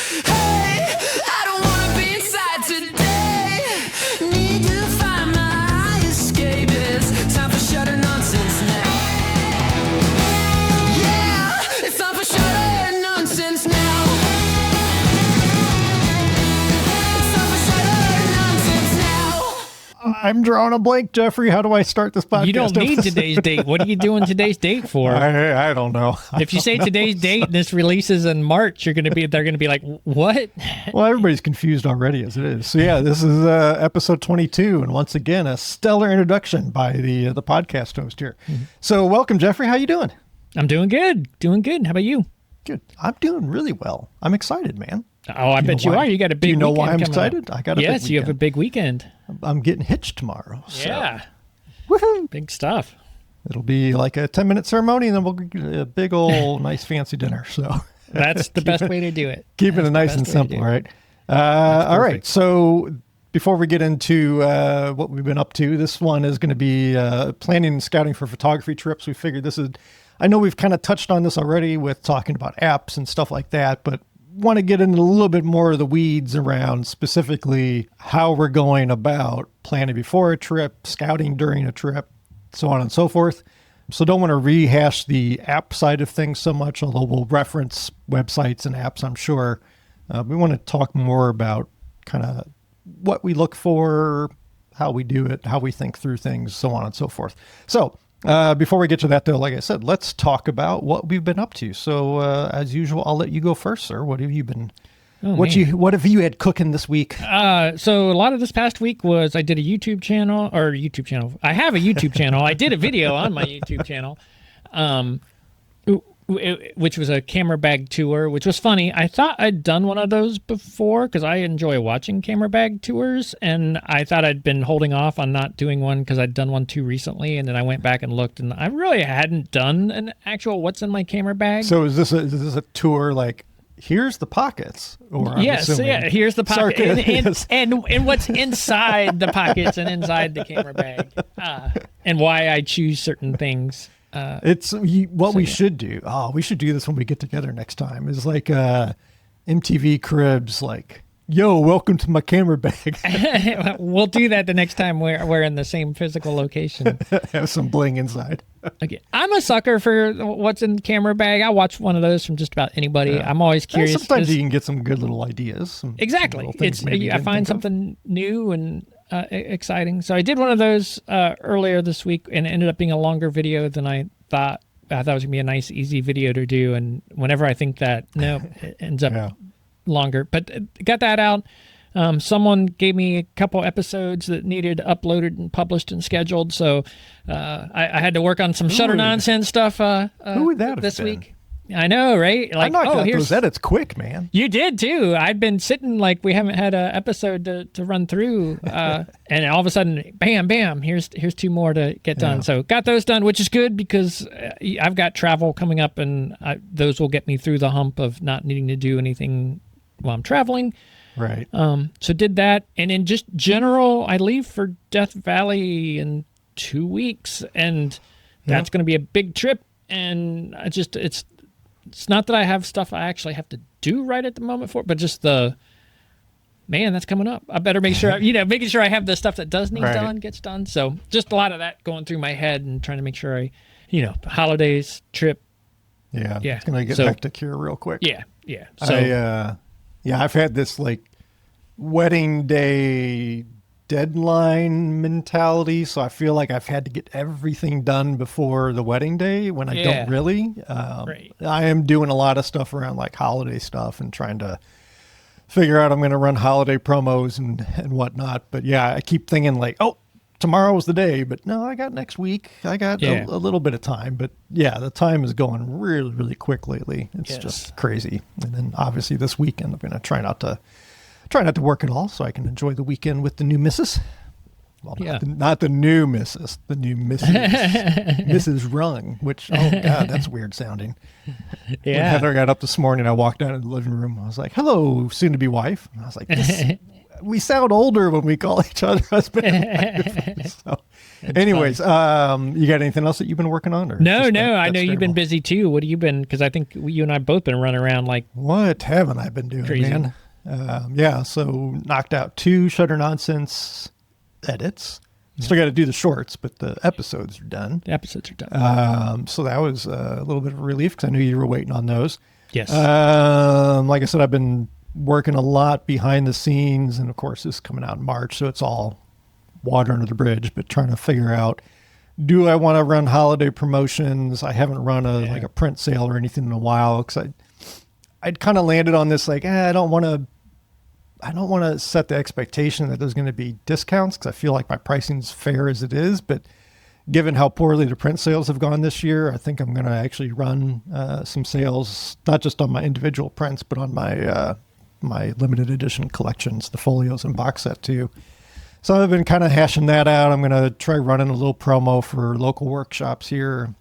Hey, I don't wanna be inside today. Need to find my escape. It's time for shut nonsense now. Yeah, it's time for shut nonsense now. It's time for shut nonsense now. I'm drawing a blank, Jeffrey. How do I start this podcast? You don't need today's date. What are you doing today's date for? I don't know. If you say today's date and this releases in March, they're going to be like, what? Well, everybody's confused already as it is. So yeah, this is episode 22, and once again, a stellar introduction by the podcast host here. Mm-hmm. So welcome, Jeffrey. How you doing? I'm doing good. Doing good. How about you? Good. I'm doing really well. I'm excited, man. Oh, I bet you are. You got a big weekend. Do you know why I'm excited? Up. I got a big weekend. Yes, you have a big weekend. I'm getting hitched tomorrow. So. Yeah. Woohoo! Big stuff. It'll be like a 10-minute ceremony, and then we'll get a big old nice fancy dinner. So that's the best way to do it. Keeping it nice and simple, right? All right. So before we get into what we've been up to, this one is going to be planning and scouting for photography trips. We figured this is, I know we've kind of touched on this already with talking about apps and stuff like that, but want to get into a little bit more of the weeds around specifically how we're going about planning before a trip, scouting during a trip, so on and so forth. So don't want to rehash the app side of things so much, although we'll reference websites and apps, I'm sure. We want to talk more about kind of what we look for, how we do it, how we think through things, so on and so forth. So before we get to that, though, like I said, let's talk about what we've been up to. So as usual, I'll let you go first, sir. What have you been? What have you had cooking this week? So a lot of this past week was I did a YouTube channel. I have a YouTube channel. I did a video on my YouTube channel, which was a camera bag tour, which was funny. I thought I'd done one of those before because I enjoy watching camera bag tours, and I thought I'd been holding off on not doing one because I'd done one too recently, and then I went back and looked, and I really hadn't done an actual what's in my camera bag. So is this a tour like, here's the pockets? Or yes, yeah, here's the pocket, and what's inside the pockets and inside the camera bag, and why I choose certain things. We should do. Oh, we should do this when we get together next time. Is like MTV Cribs, like, yo, welcome to my camera bag. We'll do that the next time we're in the same physical location. Have some bling inside. Okay. I'm a sucker for what's in the camera bag. I watch one of those from just about anybody. Yeah. I'm always curious. And sometimes you can get some good little ideas. Exactly. I find something new and exciting. So I did one of those earlier this week, and it ended up being a longer video than I thought. I thought it was going to be a nice, easy video to do. And whenever I think that, no, it ends up longer. But got that out. Someone gave me a couple episodes that needed uploaded and published and scheduled. So I had to work on some Shutter Nonsense stuff who would that this have been? week. I know, right? Like, I knocked out those edits quick, man. You did too. I'd been sitting like we haven't had an episode to run through, and all of a sudden, bam! Here's two more to get done. So got those done, which is good because I've got travel coming up, and those will get me through the hump of not needing to do anything while I'm traveling. Right. So did that, and in just general, I leave for Death Valley in 2 weeks, and that's going to be a big trip, and It's not that I have stuff I actually have to do right at the moment for it, but just that's coming up. I better make sure, making sure I have the stuff that does need done, gets done. So just a lot of that going through my head and trying to make sure holidays, trip. Yeah. It's going to get hectic here real quick. Yeah. So I've had this like wedding day deadline mentality, so I feel like I've had to get everything done before the wedding day when I don't really. Right. I am doing a lot of stuff around like holiday stuff and trying to figure out I'm going to run holiday promos and whatnot. But yeah, I keep thinking like, oh, tomorrow's the day, but no, I got next week. I got a little bit of time, but yeah, the time is going really, really quick lately. It's just crazy. And then obviously this weekend, I'm going to try not to work at all so I can enjoy the weekend with the new missus. Well, not the new missus, the new Mrs. Mrs. Rung, which, oh God, that's weird sounding. Yeah. When Heather got up this morning, I walked down in the living room. I was like, hello, soon-to-be wife. And I was like, we sound older when we call each other husband and wife. So Anyways, you got anything else that you've been working on? Or No. just I know you've been Scramble? busy too. What have you been? Because I think you and I both been running around like What haven't I been doing, Crazy. man? Yeah, so knocked out 2 Shutter Nonsense edits. Still got to do the shorts, but the episodes are done. the episodes are done. So that was a little bit of a relief because I knew you were waiting on those. Yes. Like I said, I've been working a lot behind the scenes, and of course, this is coming out in March, so it's all water under the bridge. But trying to figure out, do I want to run holiday promotions? I haven't run like a print sale or anything in a while because I'd kind of landed on this like, I don't want to set the expectation that there's going to be discounts because I feel like my pricing's fair as it is. But given how poorly the print sales have gone this year, I think I'm going to actually run some sales, not just on my individual prints, but on my my limited edition collections, the folios and box set too. So I've been kind of hashing that out. I'm going to try running a little promo for local workshops here.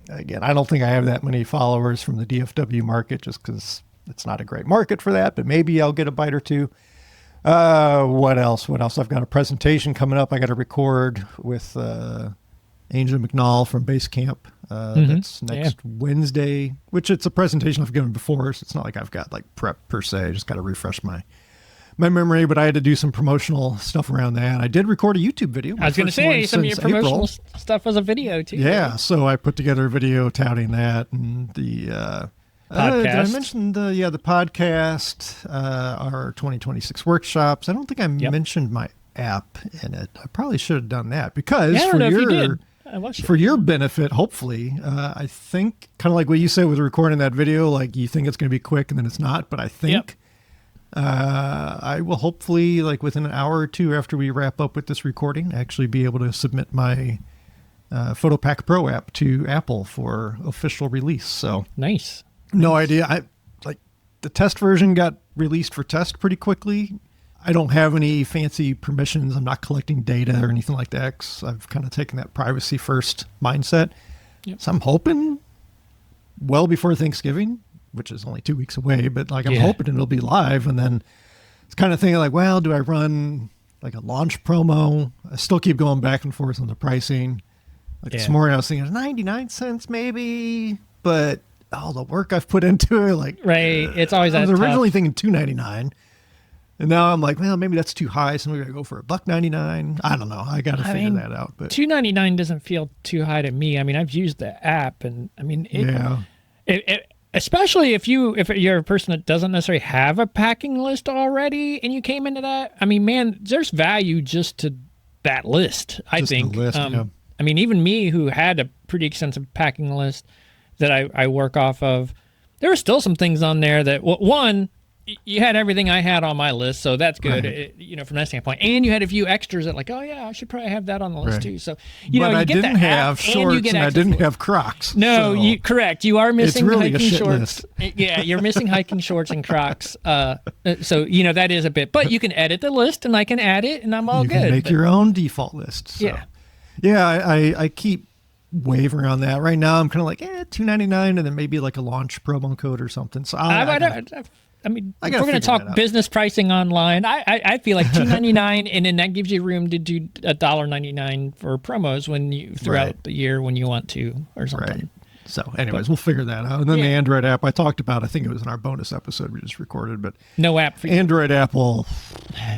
Again, I don't think I have that many followers from the DFW market just because it's not a great market for that, but maybe I'll get a bite or two. What else? I've got a presentation coming up. I got to record with Angel McNall from Base Camp. That's next Wednesday, which it's a presentation I've given before, so it's not like I've got like prep per se. I just got to refresh my memory, but I had to do some promotional stuff around that. I did record a YouTube video. I was going to say some of your promotional stuff was a video too. Yeah, so I put together a video touting that and the podcast. Did I mention the podcast, our 2026 workshops? I don't think I mentioned my app in it. I probably should have done that because I don't know if you did. For your benefit, hopefully, I think kind of like what you said with recording that video, like you think it's going to be quick and then it's not, but I think I will hopefully, like within an hour or two after we wrap up with this recording, actually be able to submit my PhotoPack Pro app to Apple for official release. So Nice. No idea. I like the test version got released for test pretty quickly. I don't have any fancy permissions. I'm not collecting data or anything like that. 'Cause I've kind of taken that privacy first mindset. Yep. So I'm hoping well before Thanksgiving, which is only 2 weeks away, but like I'm hoping it'll be live. And then it's kind of thinking like, well, do I run like a launch promo? I still keep going back and forth on the pricing. Like this morning I was thinking 99 cents maybe, but all the work I've put into it, like it's always that I was originally tough. thinking $2.99. And now I'm like, well, maybe that's too high, so maybe I go for $1.99. I don't know. I got to figure that out. But $2.99 doesn't feel too high to me. I mean, I've used the app, and I mean, especially if you're a person that doesn't necessarily have a packing list already, and you came into that. I mean, man, there's value just to that list. I think. The list, I mean, even me, who had a pretty extensive packing list that I work off of, there were still some things on there that one. You had everything I had on my list, so that's good, right. From that standpoint. And you had a few extras that, like, oh yeah, I should probably have that on the list too. So I didn't have shorts and I didn't have Crocs. No, so correct. You are missing really hiking shorts. Yeah, you're missing hiking shorts and Crocs. So that is a bit, but you can edit the list and I can add it, and I'm all good. You can make your own default list. So. Yeah. I keep wavering on that right now. I'm kind of like, $2.99, and then maybe like a launch promo code or something. So I mean, if we're going to talk business pricing online, I feel like $2.99, and then that gives you room to do $1.99 for promos when you throughout the year when you want to or something. Right. So, anyways, we'll figure that out. And then the Android app I talked about, I think it was in our bonus episode we just recorded, but no app for you. Android app will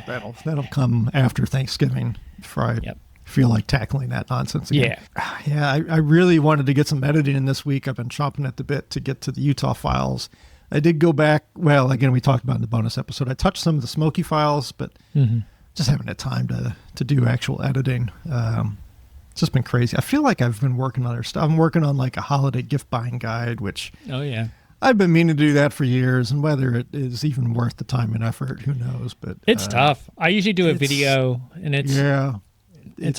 that'll come after Thanksgiving before I feel like tackling that nonsense again. Yeah, I really wanted to get some editing in this week. I've been chomping at the bit to get to the Utah files. I did go back. Well, again, we talked about in the bonus episode. I touched some of the Smoky files, but just haven't had time to do actual editing. It's just been crazy. I feel like I've been working on other stuff. I'm working on like a holiday gift buying guide, which I've been meaning to do that for years, and whether it is even worth the time and effort, who knows? But it's tough. I usually do a video, and it's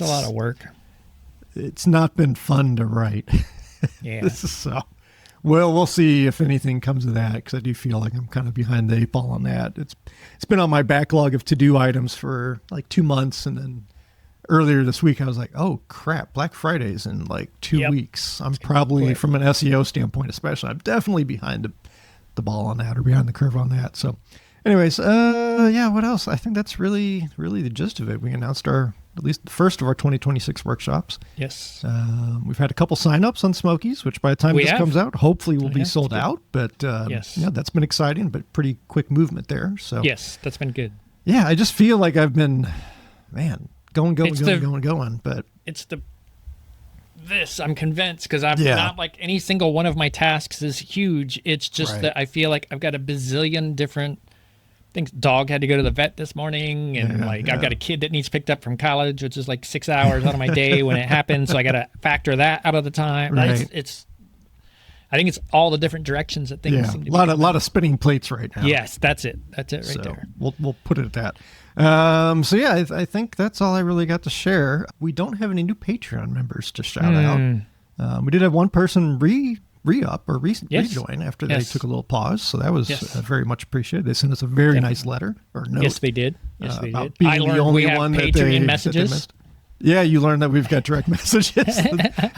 a lot of work. It's not been fun to write. Well, we'll see if anything comes of that, because I do feel like I'm kind of behind the 8 ball on that. It's been on my backlog of to-do items for like 2 months, and then earlier this week I was like, oh crap, Black Friday's in like 2 weeks. I'm probably, from an SEO standpoint especially, I'm definitely behind the ball on that, or behind the curve on that. So anyways, what else? I think that's really the gist of it. We announced our at least the first of our 2026 workshops. Yes. We've had a couple signups on Smokies, which by the time this comes out, hopefully will be sold out. But yes. Yeah, that's been exciting, but pretty quick movement there. So yes, that's been good. Yeah, I just feel like I've been, going. But it's this, I'm convinced, because I'm not like any single one of my tasks is huge. It's just that I feel like I've got a bazillion different things. Dog had to go to the vet this morning, and I've got a kid that needs picked up from college, which is like 6 hours out of my day when it happens. So I got to factor that out of the time. Right. I think it's all the different directions that things seem to be. A lot of spinning plates right now. Yes, that's it. That's it right so there. We'll put it at that. I think that's all I really got to share. We don't have any new Patreon members to shout out. We did have one person rejoin after they took a little pause, so that was very much appreciated. They sent us a very nice letter or note. Yes, they did. About I learned we have Patreon messages. Yeah, you learned that we've got direct messages,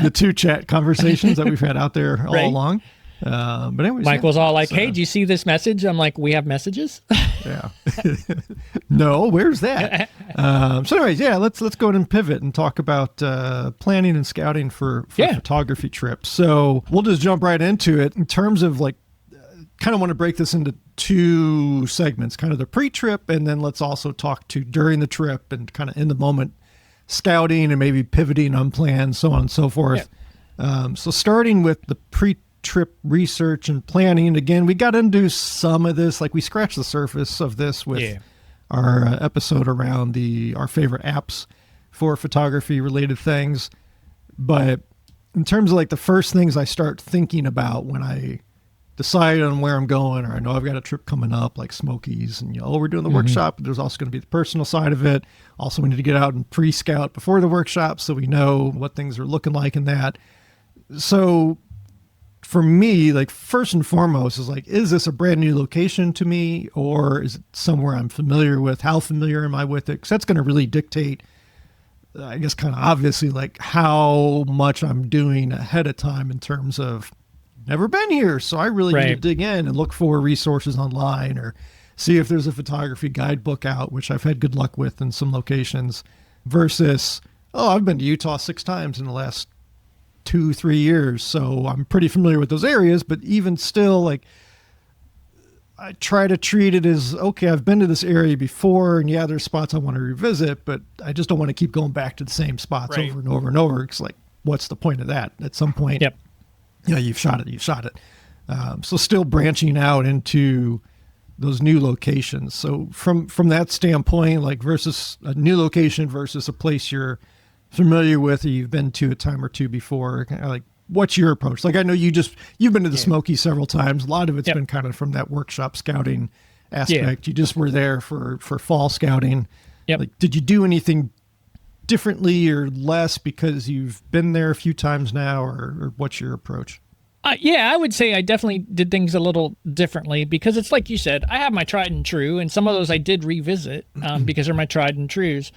the two chat conversations that we've had out there all along. But anyways, Mike was all like, "Hey, do you see this message?" I'm like, "We have messages." Yeah. No, where's that? Anyways, let's go ahead and pivot and talk about planning and scouting for photography trips. So we'll just jump right into it in terms of kind of want to break this into two segments, kind of the pre-trip, and then let's also talk to during the trip and kind of in the moment scouting and maybe pivoting unplanned, so on and so forth. So starting with the pre-trip research and planning, again, we got into some of this, like we scratched the surface of this with our episode around our favorite apps for photography related things. But in terms of like the first things I start thinking about when I decide on where I'm going, or I know I've got a trip coming up like Smokies, and we're doing the workshop, but there's also going to be the personal side of it. Also, we need to get out and pre-scout before the workshop so we know what things are looking like in that. So for me, like first and foremost is like, is this a brand new location to me, or is it somewhere I'm familiar with? How familiar am I with it? Because that's going to really dictate, I guess, kind of obviously like how much I'm doing ahead of time in terms of never been here, so I really need to dig in and look for resources online or see if there's a photography guidebook out, which I've had good luck with in some locations, versus, I've been to Utah 6 times in the last 2-3 years, so I'm pretty familiar with those areas. But even still, like, I try to treat it as, okay, I've been to this area before, and there's spots I want to revisit, but I just don't want to keep going back to the same spots over and over and over. It's like, what's the point of that? At some point, you've shot it. So still branching out into those new locations. So from that standpoint, like versus a new location versus a place you're familiar with or you've been to a time or two before, like what's your approach? Like I know you've been to the Smokies several times. A lot of it's been kind of from that workshop scouting aspect. You just were there for fall scouting. Like, did you do anything differently or less because you've been there a few times now, or what's your approach? I would say I definitely did things a little differently because it's like you said, I have my tried and true, and some of those I did revisit because they're my tried and trues.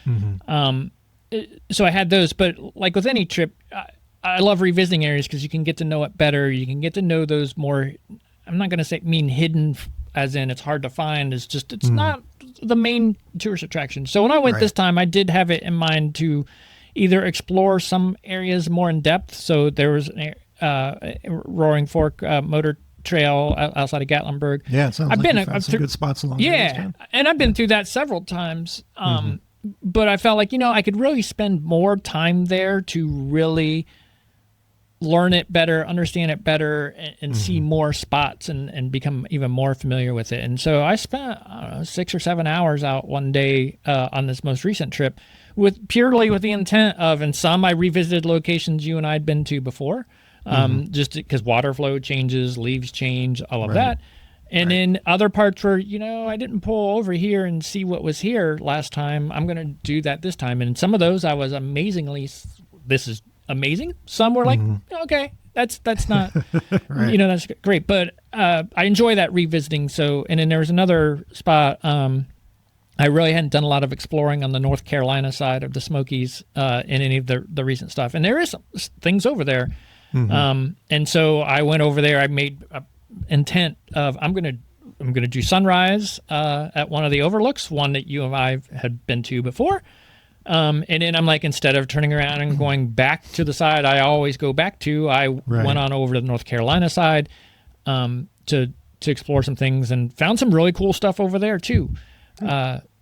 So I had those, but like with any trip, I love revisiting areas because you can get to know it better. You can get to know those more, I'm not going to mean hidden as in it's hard to find. It's not the main tourist attraction. So when I went this time, I did have it in mind to either explore some areas more in depth. So there was Roaring Fork Motor Trail outside of Gatlinburg. Yeah, it sounds like you found some good spots along there. And I've been through that several times. But I felt like, I could really spend more time there to really learn it better, understand it better, and see more spots and become even more familiar with it. And so I spent 6 or 7 hours out one day on this most recent trip purely with the intent of, and some I revisited locations you and I had been to before, just because water flow changes, leaves change, all of that. And in other parts where, I didn't pull over here and see what was here last time, I'm going to do that this time. And some of those I was this is amazing. Some were like, okay, that's not, that's great. But I enjoy that revisiting. So, and then there was another spot, I really hadn't done a lot of exploring on the North Carolina side of the Smokies in any of the recent stuff. And there is some things over there. And so I went over there. I made a intent of I'm gonna do sunrise at one of the overlooks, one that you and I had been to before, And then I'm like, instead of turning around and going back to the side I always go back to, I went on over to the North Carolina side to explore some things and found some really cool stuff over there too.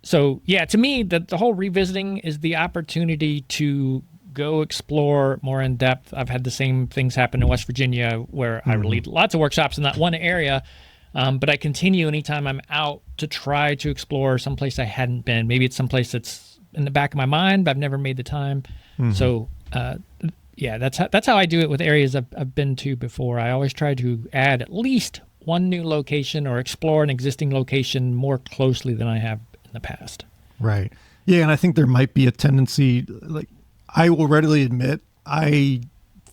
So yeah, to me, the whole revisiting is the opportunity to go explore more in depth. I've had the same things happen in West Virginia where I lead lots of workshops in that one area. But I continue anytime I'm out to try to explore someplace I hadn't been. Maybe it's someplace that's in the back of my mind, but I've never made the time. So, yeah, that's how I do it with areas I've been to before. I always try to add at least one new location or explore an existing location more closely than I have in the past. Right. Yeah, and I think there might be a tendency, like, I will readily admit, I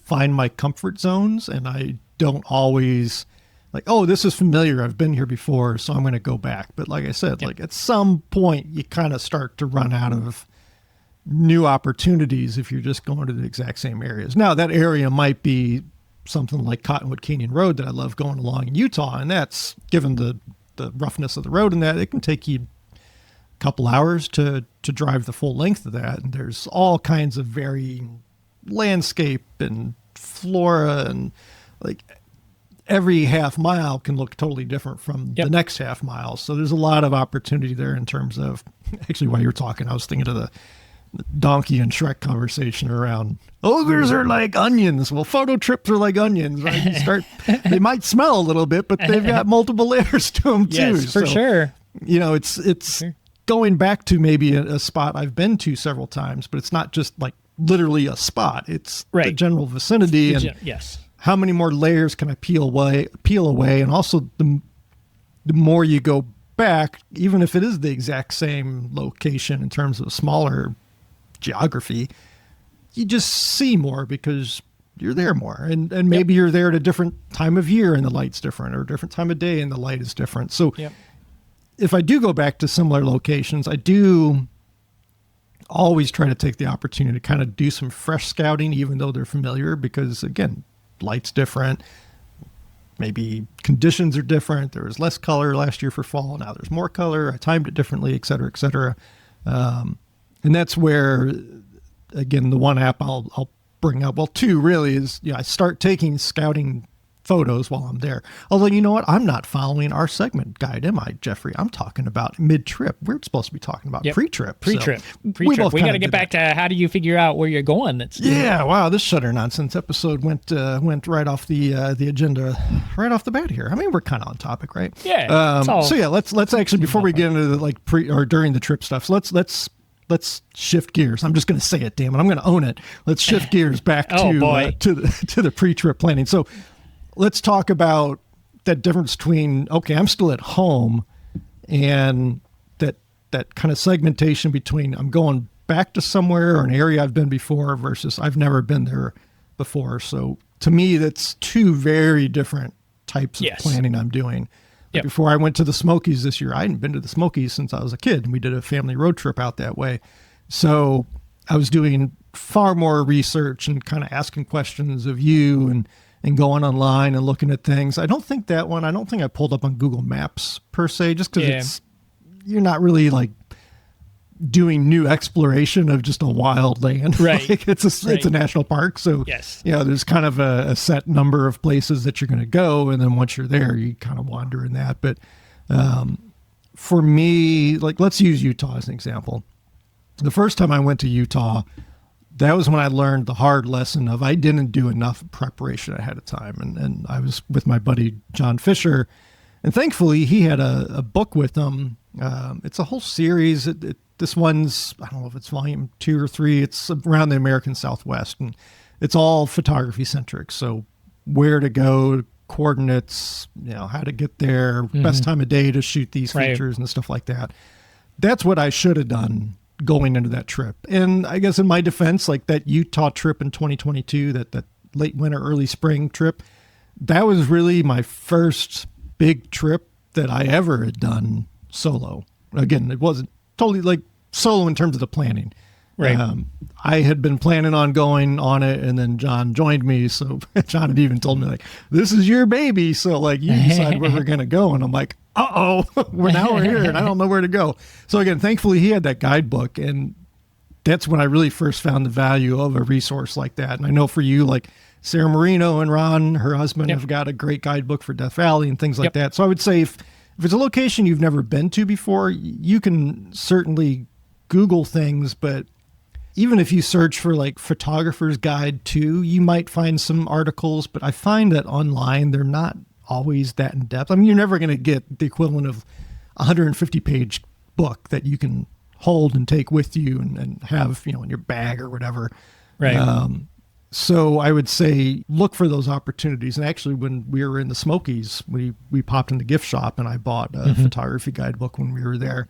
find my comfort zones, and I don't always... like, oh, this is familiar. I've been here before, so I'm going to go back. But like I said, like at some point, you kind of start to run out of new opportunities if you're just going to the exact same areas. Now, that area might be something like Cottonwood Canyon Road that I love going along in Utah, and that's, given the roughness of the road and that, it can take you a couple hours to drive the full length of that. And there's all kinds of varying landscape and flora, and like... every half mile can look totally different from the next half mile. So there's a lot of opportunity there in terms of, actually, while you were talking, I was thinking of the Donkey and Shrek conversation around ogres are like onions. Well, photo trips are like onions, right? You start, they might smell a little bit, but they've got multiple layers to them too. Yes, for sure. You know, it's going back to maybe a spot I've been to several times, but it's not just like literally a spot. It's the general vicinity. Yes. How many more layers can I peel away? And also the more you go back, even if it is the exact same location in terms of smaller geography, you just see more because you're there more. And maybe you're there at a different time of year and the light's different, or a different time of day and the light is different. So if I do go back to similar locations, I do always try to take the opportunity to kind of do some fresh scouting, even though they're familiar, because again, light's different. Maybe conditions are different. There was less color last year for fall. Now there's more color. I timed it differently, et cetera, et cetera. And that's where, again, the one app I'll bring up, well, two really, is I start taking scouting photos while I'm there. Although, you know what? I'm not following our segment guide, am I, Jeffrey? I'm talking about mid-trip. We're supposed to be talking about pre-trip. Pre-trip. We got to get back to how do you figure out where you're going. Wow, this Shutter Nonsense episode went right off the agenda, right off the bat here. I mean, we're kind of on topic, right? Yeah. So yeah, let's actually, before we get into the like pre or during the trip stuff, so let's shift gears. I'm just going to say it, damn it. I'm going to own it. Let's shift gears back to the pre-trip planning. So let's talk about that difference between, okay, I'm still at home, and that kind of segmentation between I'm going back to somewhere or an area I've been before versus I've never been there before. So to me, that's two very different types of planning I'm doing. Before I went to the Smokies this year, I hadn't been to the Smokies since I was a kid, and we did a family road trip out that way. So I was doing far more research and kind of asking questions of you and going online and looking at things. I don't think I pulled up on Google Maps per se, just because you're not really like doing new exploration of just a wild land. Right. Like it's a national park. So, there's kind of a set number of places that you're going to go. And then once you're there, you kind of wander in that. But for me, like, let's use Utah as an example. The first time I went to Utah, that was when I learned the hard lesson of I didn't do enough preparation ahead of time. And I was with my buddy, John Fisher, and thankfully he had a book with him. It's a whole series. This one's, I don't know if it's volume 2 or 3. It's around the American Southwest, and it's all photography centric. So where to go, coordinates, how to get there, best time of day to shoot these features and stuff like that. That's what I should have done going into that trip. And I guess in my defense, like that Utah trip in 2022, that late winter, early spring trip, that was really my first big trip that I ever had done solo. Again, it wasn't totally like solo in terms of the planning. Right. I had been planning on going on it, and then John joined me. So John had even told me, like, this is your baby. So like, you decide where we're going to go. And I'm like, we're here and I don't know where to go. So again, thankfully he had that guidebook, and that's when I really first found the value of a resource like that. And I know for you, like Sarah Marino and Ron, her husband, have got a great guidebook for Death Valley and things like that. So I would say if it's a location you've never been to before, you can certainly Google things, but even if you search for like photographer's guide to, you might find some articles, but I find that online, they're not always that in depth. I mean, you're never going to get the equivalent of a 150 page book that you can hold and take with you and have, you know, in your bag or whatever. Right. So I would say look for those opportunities. And actually, when we were in the Smokies, we popped in the gift shop and I bought a photography guidebook when we were there.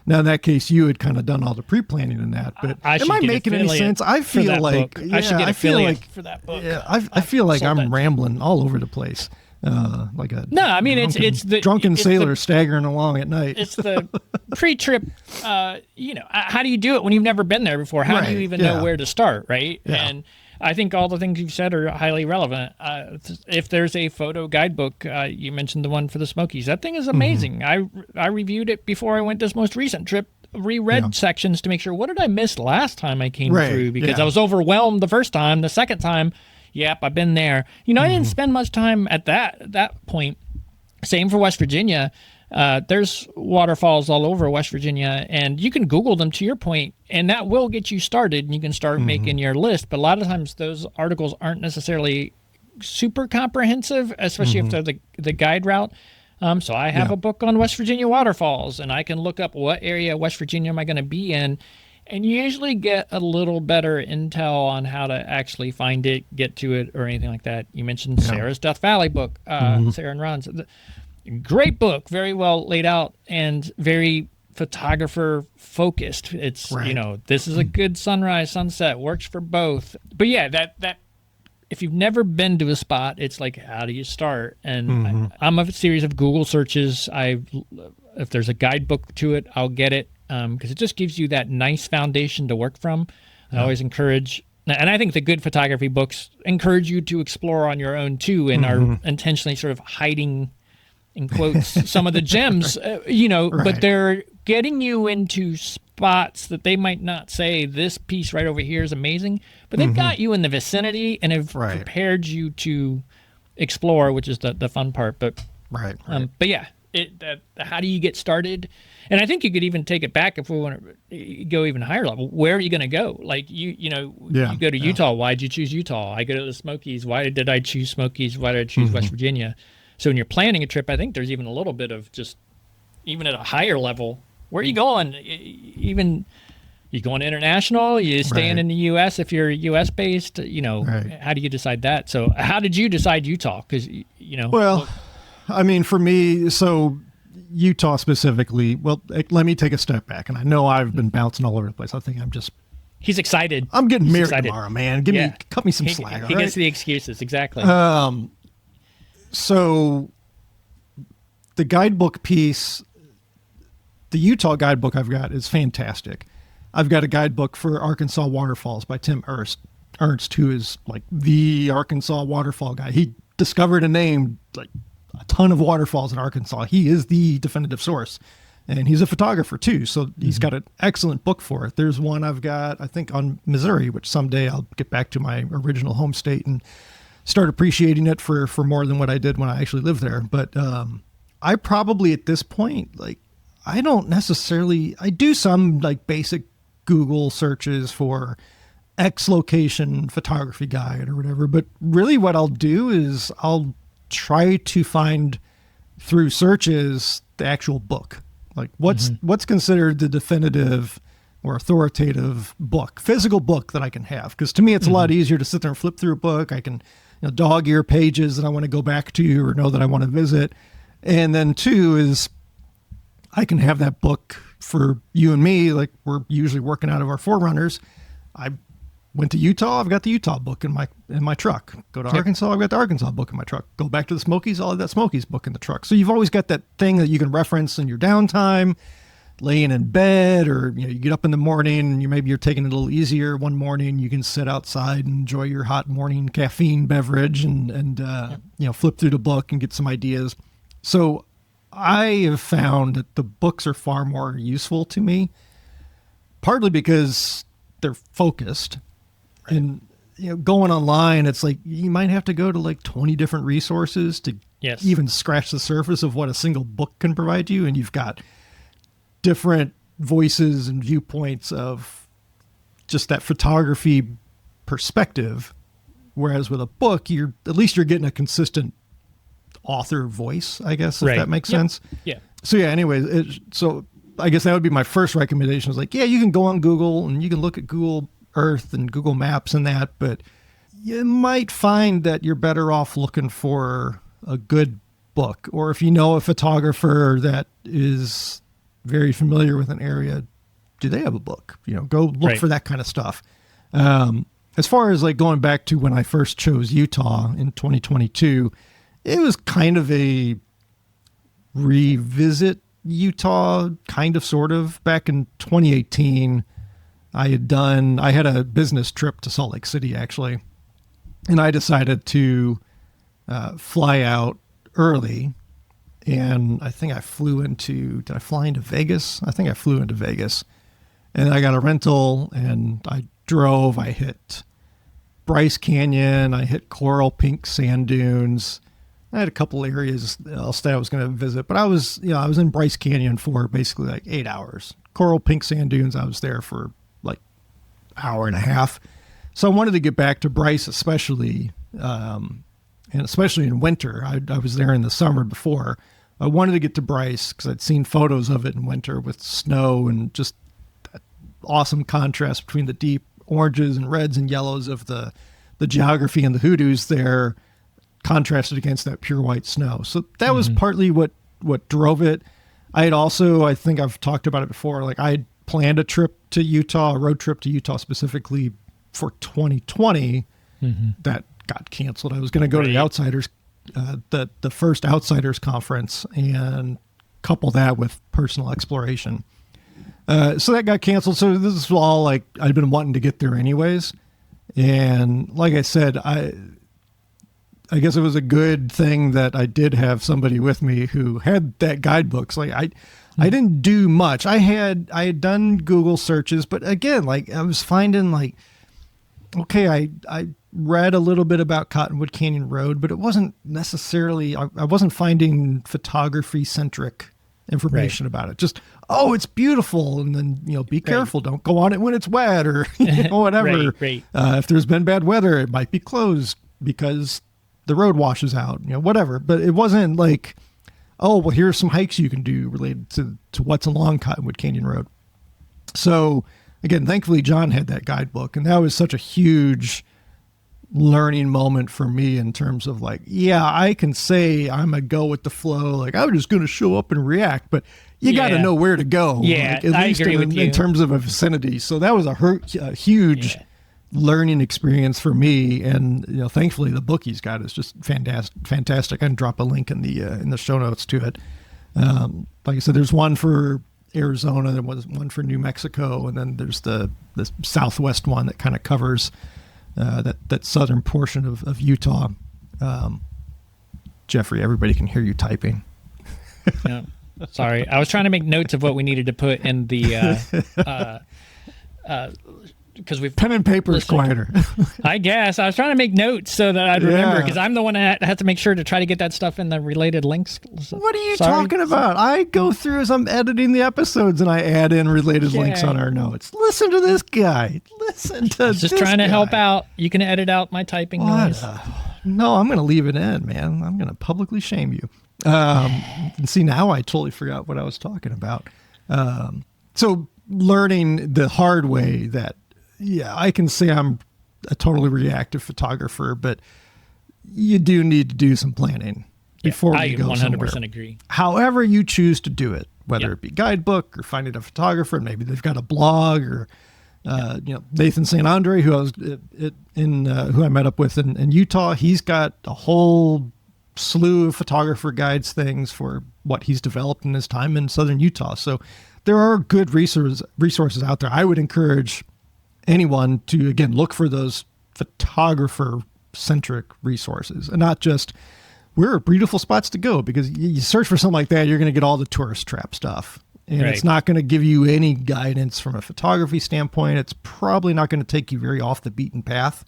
Now, in that case, you had kind of done all the pre-planning in that, but am I making any sense? I feel like I should get affiliate for that book. Yeah, I feel like I'm rambling all over the place, like a it's the drunken sailor staggering along at night. It's the pre-trip. How do you do it when you've never been there before? How do you even know where to start, right? Yeah. And I think all the things you've said are highly relevant. If there's a photo guidebook, you mentioned the one for the Smokies. That thing is amazing. I reviewed it before I went this most recent trip, reread sections to make sure, what did I miss last time I came through? Because I was overwhelmed the first time. The second time, yep, I've been there. You know, I didn't spend much time at that point. Same for West Virginia. There's waterfalls all over West Virginia, and you can Google them, to your point, and that will get you started, and you can start making your list. But a lot of times those articles aren't necessarily super comprehensive, especially if they're the guide route. So I have a book on West Virginia waterfalls, and I can look up what area of West Virginia am I going to be in, and you usually get a little better intel on how to actually find it, get to it, or anything like that. You mentioned Sarah's Death Valley book, Sarah and Ron's. Great book, very well laid out and very photographer focused. It's, this is a good sunrise, sunset, works for both. But yeah, that if you've never been to a spot, it's like, how do you start? And I'm a series of Google searches. If there's a guidebook to it, I'll get it because it just gives you that nice foundation to work from. I always encourage, and I think the good photography books encourage you to explore on your own too, and are intentionally sort of hiding, in quotes, some of the gems, but they're getting you into spots that they might not say this piece right over here is amazing, but they've got you in the vicinity and have prepared you to explore, which is the fun part. But but yeah, how do you get started? And I think you could even take it back if we want to go even higher level. Where are you going to go? Like you go to Utah. Why'd you choose Utah? I go to the Smokies. Why did I choose Smokies? Why did I choose West Virginia? So when you're planning a trip, I think there's even a little bit of just, even at a higher level, where are you going? Even you going international? You staying in the U.S. if you're U.S. based? How do you decide that? So how did you decide Utah? Because Well, I mean, for me, so Utah specifically. Well, let me take a step back, and I know I've been bouncing all over the place. I think he's excited. I'm getting married tomorrow, man. Cut me some slack. He gets the excuses, exactly. So the guidebook piece, the Utah guidebook I've got is fantastic. I've got a guidebook for Arkansas waterfalls by Tim Ernst, who is like the Arkansas waterfall guy. He discovered and named like a ton of waterfalls in Arkansas. He is the definitive source, and he's a photographer too. So he's got an excellent book for it. There's one I've got, I think, on Missouri, which someday I'll get back to my original home state and start appreciating it for more than what I did when I actually lived there. But I probably at this point, like, I do some like basic Google searches for X location photography guide or whatever. But really what I'll do is I'll try to find through searches the actual book. Like what's considered the definitive or authoritative book, physical book that I can have. Because to me, it's a lot easier to sit there and flip through a book. I can dog ear pages that I want to go back to or know that I want to visit. And then two is I can have that book for you and me. Like we're usually working out of our Forerunners. I went to Utah. I've got the Utah book in my truck. Go to Arkansas. I've got the Arkansas book in my truck. Go back to the Smokies. I'll have that Smokies book in the truck. So you've always got that thing that you can reference in your downtime, laying in bed, or you get up in the morning and maybe you're taking it a little easier one morning. You can sit outside and enjoy your hot morning caffeine beverage and flip through the book and get some ideas. So I have found that the books are far more useful to me, partly because they're focused. Right. And going online, it's like you might have to go to like 20 different resources to even scratch the surface of what a single book can provide you. And you've got different voices and viewpoints of just that photography perspective. Whereas with a book, at least you're getting a consistent author voice, I guess, if that makes sense. Yeah. So yeah, anyways, so I guess that would be my first recommendation is like, yeah, you can go on Google and you can look at Google Earth and Google Maps and that, but you might find that you're better off looking for a good book. Or if you know a photographer that is very familiar with an area, do they have a book? Go look for that kind of stuff. As far as like going back to when I first chose Utah in 2022, it was kind of a revisit Utah, kind of, sort of. Back in 2018, I had a business trip to Salt Lake City, actually. And I decided to fly out early. And I think I did I fly into Vegas? I think I flew into Vegas. And I got a rental and I drove. I hit Bryce Canyon. I hit Coral Pink Sand Dunes. I had a couple areas else that I was going to visit, but I was in Bryce Canyon for basically like 8 hours. Coral Pink Sand Dunes, I was there for like hour and a half. So I wanted to get back to Bryce, especially, and especially in winter. I was there in the summer before. I wanted to get to Bryce because I'd seen photos of it in winter with snow and just that awesome contrast between the deep oranges and reds and yellows of the geography and the hoodoos there, contrasted against that pure white snow. So that was partly what drove it. I had also, I think I've talked about it before, like I had planned a trip to Utah, a road trip to Utah specifically for 2020 that got canceled. I was going to go to the Outsiders, the first Outsiders conference, and couple that with personal exploration. So that got canceled. So this is all like I'd been wanting to get there anyways. And like I said, I guess it was a good thing that I did have somebody with me who had that guidebooks. Like I didn't do much. I had done Google searches, but again, like I was finding like, okay, I read a little bit about Cottonwood Canyon Road, but it wasn't necessarily, I wasn't finding photography centric information about it. Just, oh, it's beautiful. And then, be careful. Don't go on it when it's wet or whatever. If there's been bad weather, it might be closed because the road washes out, whatever. But it wasn't like, oh, well, here's some hikes you can do related to what's along Cottonwood Canyon Road. So again, thankfully John had that guidebook, and that was such a huge learning moment for me in terms of like, yeah, I can say I'm a go with the flow. Like I'm just going to show up and react, but you got to know where to go. Yeah. Like, at least in terms of a vicinity. So that was a huge learning experience for me. And, thankfully the book he's got is just fantastic. I can drop a link in the show notes to it. Like I said, there's one for Arizona, there was one for New Mexico, and then there's the Southwest one that kind of covers that southern portion of Utah. Jeffrey, everybody can hear you typing. Yeah. Sorry. I was trying to make notes of what we needed to put in the, because we've pen and paper is quieter. I guess I was trying to make notes so that I'd remember, because I'm the one that has to make sure to try to get that stuff in the related links. What are you talking about? I go through as I'm editing the episodes and I add in related links on our notes. Listen to this guy. Listen to this just trying to help out. You can edit out my typing noise. No, I'm going to leave it in, man. I'm going to publicly shame you. And see, now I totally forgot what I was talking about. So learning the hard way that, I can say I'm a totally reactive photographer, but you do need to do some planning before you go somewhere. I 100% agree. However you choose to do it, whether it be guidebook or finding a photographer, maybe they've got a blog, or Nathan St. Andre, who I met up with in Utah, he's got a whole slew of photographer guides things for what he's developed in his time in southern Utah. So there are good resources out there. I would encourage anyone to, again, look for those photographer-centric resources and not just, where are beautiful spots to go? Because you search for something like that, you're going to get all the tourist trap stuff. And it's not going to give you any guidance from a photography standpoint. It's probably not going to take you very off the beaten path.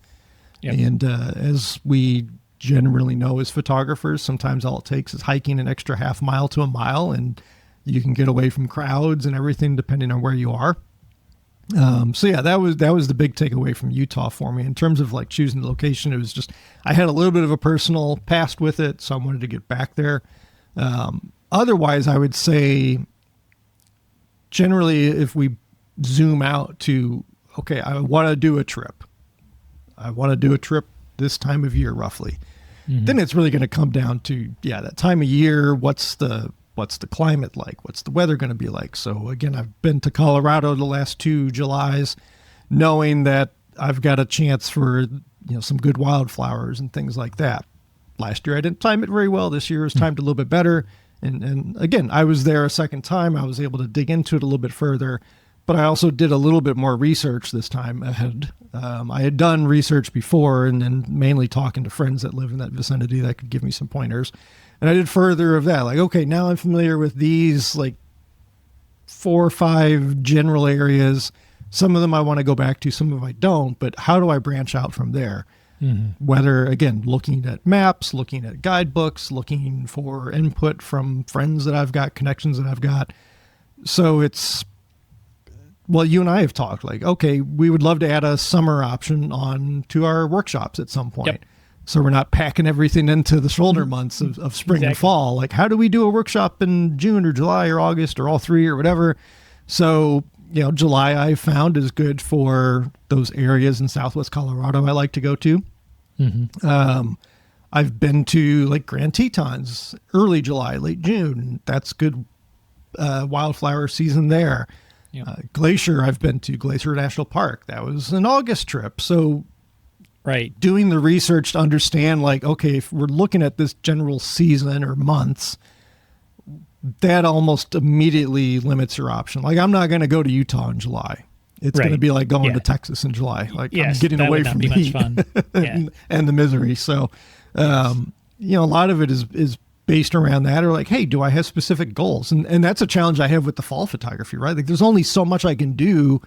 Yep. And as we generally know as photographers, sometimes all it takes is hiking an extra half mile to a mile, and you can get away from crowds and everything depending on where you are. So yeah, that was the big takeaway from Utah for me in terms of like choosing the location. It was just, I had a little bit of a personal past with it, so I wanted to get back there. Otherwise, I would say generally if we zoom out to, okay, I want to do a trip. I want to do a trip this time of year, roughly. Mm-hmm. Then it's really going to come down to, that time of year. What's the climate like? What's the weather going to be like? So again, I've been to Colorado the last 2 Julys, knowing that I've got a chance for, some good wildflowers and things like that. Last year, I didn't time it very well. This year was timed a little bit better. And again, I was there a second time. I was able to dig into it a little bit further, but I also did a little bit more research this time ahead. I had done research before, and then mainly talking to friends that live in that vicinity that could give me some pointers. And I did further of that. Like, okay, now I'm familiar with these like 4 or 5 general areas. Some of them I want to go back to, some of them I don't, but how do I branch out from there? Mm-hmm. Whether, again, looking at maps, looking at guidebooks, looking for input from friends that I've got, connections that I've got. So it's, well, you and I have talked like, okay, we would love to add a summer option on to our workshops at some point. Yep. So we're not packing everything into the shoulder months of spring and fall. Like, how do we do a workshop in June or July or August or all 3 or whatever? So, July I found is good for those areas in Southwest Colorado I like to go to. Mm-hmm. I've been to like Grand Tetons, early July, late June. That's good wildflower season there. Yep. Glacier, I've been to Glacier National Park. That was an August trip. So doing the research to understand, like, okay, if we're looking at this general season or months, that almost immediately limits your option. Like, I'm not going to go to Utah in July. It's going to be like going to Texas in July. Like, I'm getting away from the heat and the misery. So, a lot of it is based around that, or like, hey, do I have specific goals? And that's a challenge I have with the fall photography, right? Like, there's only so much I can do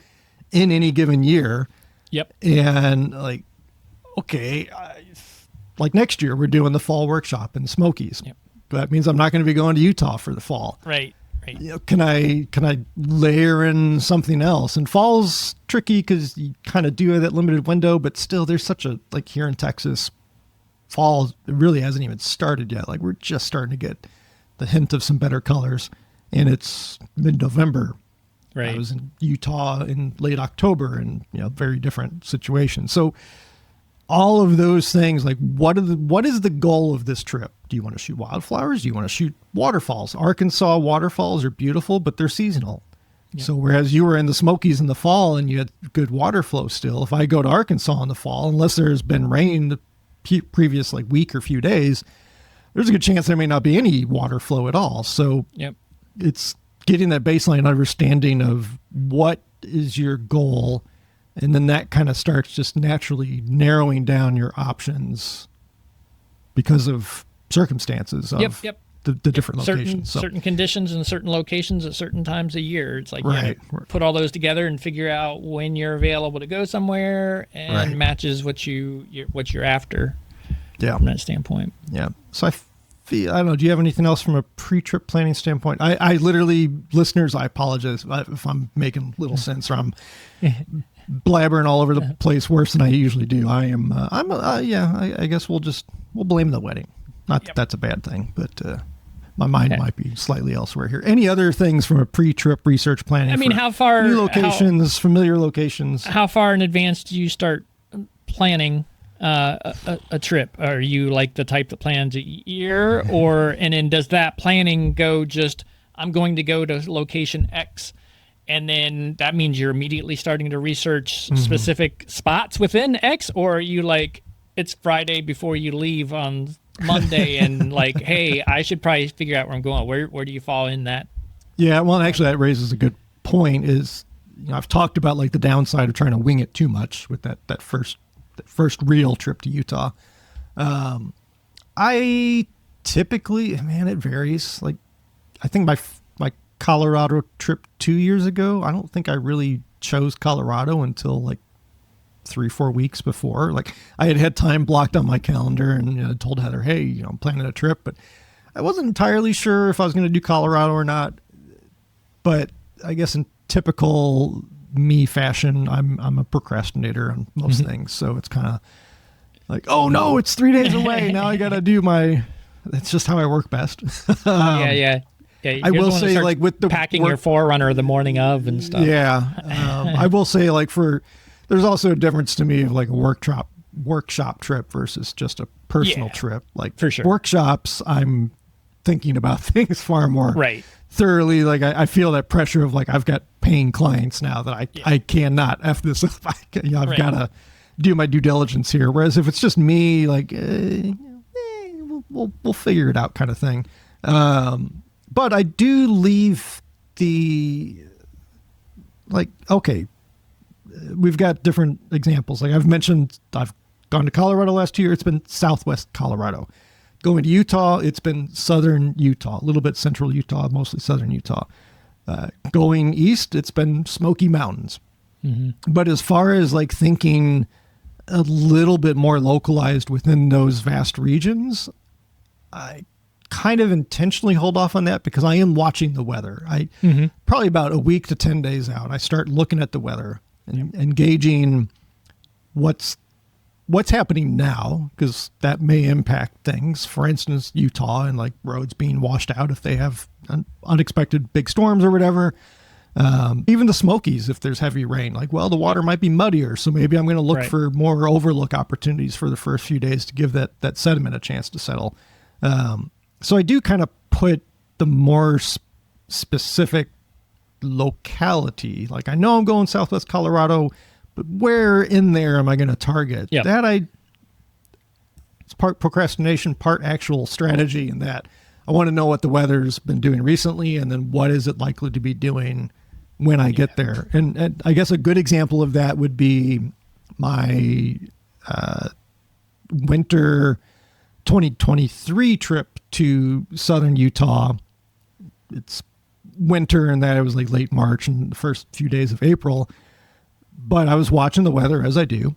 in any given year. Yep. And like, okay, like next year we're doing the fall workshop in the Smokies. Yep. That means I'm not going to be going to Utah for the fall. Right. Can I layer in something else? And fall's tricky because you kind of do have that limited window, but still there's such a, like here in Texas, fall it really hasn't even started yet. Like, we're just starting to get the hint of some better colors, and it's mid-November. Right. I was in Utah in late October, and very different situation. So all of those things, like what is the goal of this trip? Do you want to shoot wildflowers? Do you want to shoot waterfalls? Arkansas waterfalls are beautiful, but they're seasonal. Yep. So whereas you were in the Smokies in the fall and you had good water flow still, if I go to Arkansas in the fall, unless there's been rain the previous like week or few days, there's a good chance there may not be any water flow at all. So it's getting that baseline understanding of what is your goal. And then that kind of starts just naturally narrowing down your options because of circumstances of the different locations. Certain conditions in certain locations at certain times of year. It's like put all those together and figure out when you're available to go somewhere and matches what you're after. Yeah, from that standpoint. Yeah. So I don't know. Do you have anything else from a pre-trip planning standpoint? I literally, listeners, I apologize if I'm making little sense or I'm blabbering all over the place worse than I usually do. I am. I guess we'll blame the wedding. Not that that's a bad thing, but my mind might be slightly elsewhere here. Any other things from a pre-trip research planning? I mean, how far? New locations, familiar locations. How far in advance do you start planning a trip? Are you like the type that plans a year, and then does that planning go just, I'm going to go to location X, and then that means you're immediately starting to research specific spots within X, or are you like, it's Friday before you leave on Monday and like, hey, I should probably figure out where I'm going. Where do you fall in that? Yeah, well, actually that raises a good point. Is I've talked about like the downside of trying to wing it too much with that first real trip to Utah. I typically, man, it varies. Like, I think my Colorado trip 2 years ago. I don't think I really chose Colorado until like 3-4 weeks before. Like I had time blocked on my calendar and told Heather, hey, I'm planning a trip, but I wasn't entirely sure if I was going to do Colorado or not. But I guess in typical me fashion, I'm a procrastinator on most things. So it's kind of like, oh no, it's 3 days away. Now I got to do that's just how I work best. Yeah. I will say, like, with the packing your Forerunner the morning of and stuff. Yeah. I will say, like, there's also a difference to me of like a workshop trip versus just a personal trip. Like, for sure. Workshops, I'm thinking about things far more thoroughly. Like I feel that pressure of like, I've got paying clients now that I cannot F this up. I've got to do my due diligence here. Whereas if it's just me, like, we'll figure it out kind of thing. But I do leave okay, we've got different examples. Like I've mentioned, I've gone to Colorado last year. It's been Southwest Colorado. Going to Utah, it's been Southern Utah, a little bit Central Utah, mostly Southern Utah. Going east, it's been Smoky Mountains. But as far as like thinking a little bit more localized within those vast regions, I kind of intentionally hold off on that because I am watching the weather. Probably about a week to 10 days out, I start looking at the weather and gauging what's happening now, because that may impact things. For instance, Utah and like roads being washed out if they have unexpected big storms or whatever. Even the Smokies, if there's heavy rain, like, well, the water might be muddier, so maybe I'm going to look for more overlook opportunities for the first few days to give that sediment a chance to settle. So I do kind of put the more specific locality. Like I know I'm going Southwest Colorado, but where in there am I going to target? It's part procrastination, part actual strategy, in that I want to know what the weather's been doing recently, and then what is it likely to be doing when I get there. And I guess a good example of that would be my winter 2023 trip to Southern Utah. It's winter, and that it was like late March and the first few days of April. But I was watching the weather, as I do.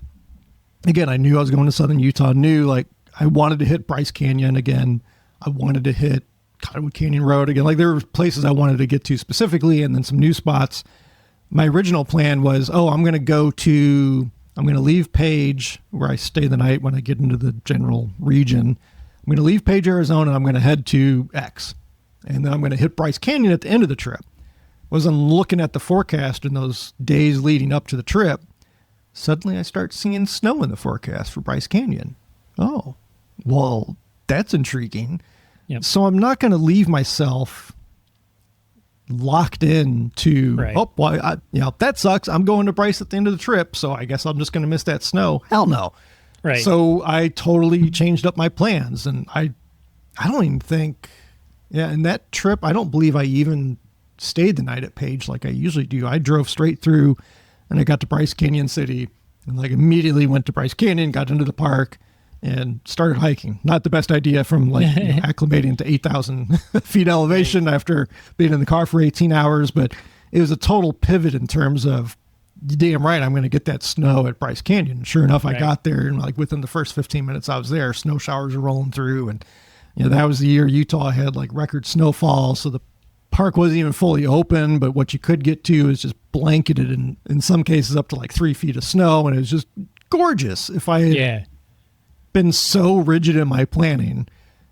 Again, I knew I was going to Southern Utah. Knew like I wanted to hit Bryce Canyon again. I wanted to hit Cottonwood Canyon Road again. Like there were places I wanted to get to specifically, and then some new spots. My original plan was, I'm going to leave Page, where I stay the night when I get into the general region. I'm going to leave Page, Arizona, and I'm going to head to X. And then I'm going to hit Bryce Canyon at the end of the trip. Was I'm looking at the forecast in those days leading up to the trip. Suddenly I start seeing snow in the forecast for Bryce Canyon. Oh, well, that's intriguing. So I'm not going to leave myself locked in to, that sucks. I'm going to Bryce at the end of the trip, so I guess I'm just going to miss that snow. Hell no. So I totally changed up my plans, and I don't even think, in that trip, I don't believe I even stayed the night at Page like I usually do. I drove straight through, and I got to Bryce Canyon City, and like immediately went to Bryce Canyon, got into the park, and started hiking. Not the best idea from like acclimating to 8,000 feet elevation after being in the car for 18 hours. But it was a total pivot in terms of, damn right, I'm going to get that snow at Bryce Canyon. Sure enough, I got there, and like within the first 15 minutes I was there, snow showers are rolling through. And that was the year Utah had like record snowfall. So the park wasn't even fully open, but what you could get to is just blanketed in some cases up to like 3 feet of snow. And it was just gorgeous. If I had been so rigid in my planning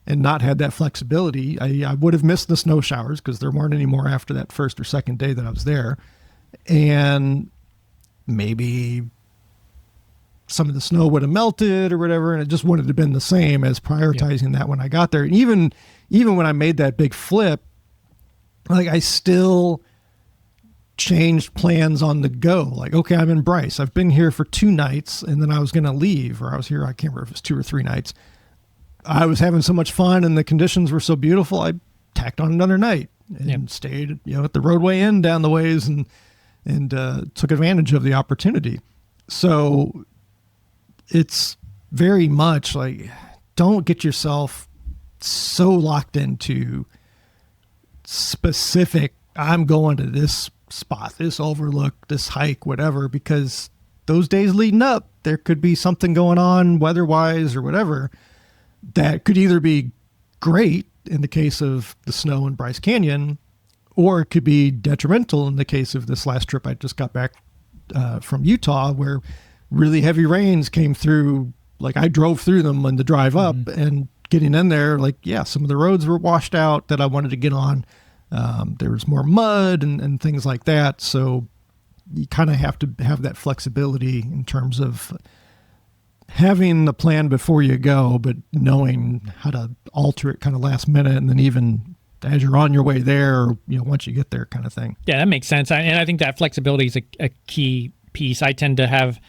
and not had that flexibility, I would have missed the snow showers, because there weren't any more after that first or second day that I was there. And maybe some of the snow would have melted or whatever, and it just wouldn't have been the same as prioritizing that when I got there. And even when I made that big flip, like I still changed plans on the go. Like, okay, I'm in Bryce. I've been here for 2 nights, and then I was going to leave, or I was here, I can't remember if it was 2 or 3 nights. I was having so much fun, and the conditions were so beautiful, I tacked on another night and stayed, at the roadway inn down the ways, and took advantage of the opportunity. So it's very much like, don't get yourself so locked into specific I'm going to this spot, this overlook, this hike, whatever, because those days leading up, there could be something going on weather-wise or whatever that could either be great in the case of the snow in Bryce Canyon, or it could be detrimental in the case of this last trip I just got back from Utah, where really heavy rains came through. Like I drove through them on the drive up, and getting in there, like, yeah, some of the roads were washed out that I wanted to get on. There was more mud and things like that. So you kind of have to have that flexibility in terms of having the plan before you go, but knowing how to alter it kind of last minute. And then even as you're on your way there, or, once you get there kind of thing. Yeah, that makes sense. And I think that flexibility is a key piece. I tend to have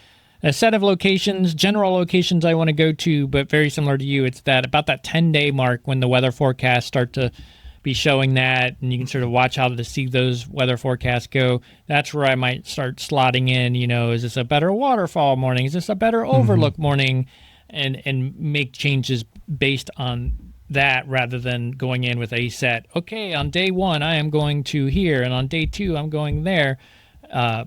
a set of locations, general locations I want to go to, but very similar to you. It's that about that 10-day mark when the weather forecasts start to be showing that, and you can sort of watch how to see those weather forecasts go. That's where I might start slotting in, is this a better waterfall morning? Is this a better overlook morning? And make changes based on that rather than going in with a set, okay, on day 1, I am going to here, and on day 2, I'm going there. I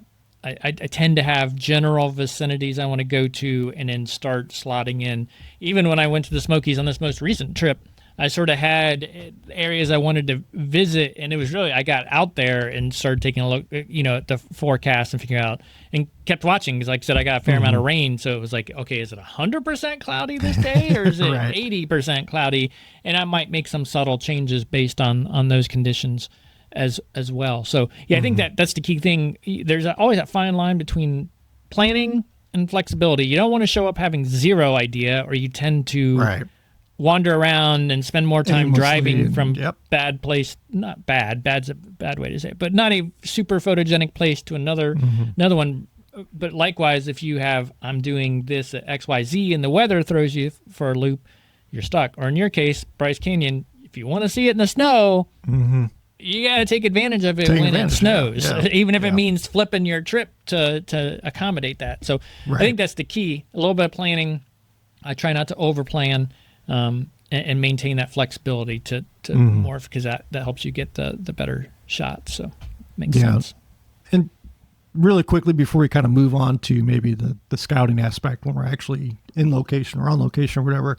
tend to have general vicinities I want to go to and then start slotting in. Even when I went to the Smokies on this most recent trip, I sort of had areas I wanted to visit, and it was really, I got out there and started taking a look, at the forecast and figuring out, and kept watching, because like I said, I got a fair amount of rain, so it was like, okay, is it 100% cloudy this day, or is it Right. 80% cloudy? And I might make some subtle changes based on those conditions as well. So yeah, I think that's the key thing. There's always that fine line between planning and flexibility. You don't want to show up having zero idea, or you tend to Right. wander around and spend more time Aimlessly, driving from yep. bad place, not bad, bad's a bad way to say it, but not a super photogenic place to another one. But likewise, if you have, I'm doing this at XYZ and the weather throws you for a loop, you're stuck. Or in your case, Bryce Canyon, if you want to see it in the snow, you got to take advantage of it when it snows, yeah. even if it means flipping your trip to accommodate that. So I think that's the key. A little bit of planning. I try not to overplan. And maintain that flexibility to morph, because that helps you get the better shot. So makes sense. And really quickly, before we kind of move on to maybe the scouting aspect when we're actually in location or on location or whatever,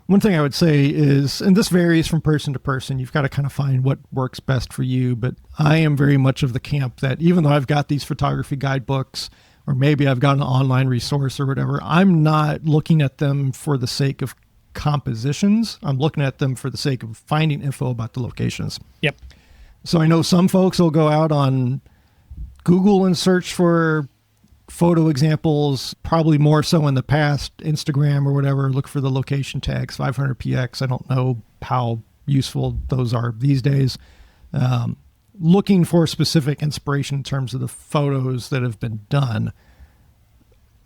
one thing I would say is, and this varies from person to person, you've got to kind of find what works best for you. But I am very much of the camp that even though I've got these photography guidebooks, or maybe I've got an online resource or whatever, I'm not looking at them for the sake of compositions. I'm looking at them for the sake of finding info about the locations. Yep. So I know some folks will go out on Google and search for photo examples, probably more so in the past, Instagram or whatever, look for the location tags, 500px. I don't know how useful those are these days. Looking for specific inspiration in terms of the photos that have been done.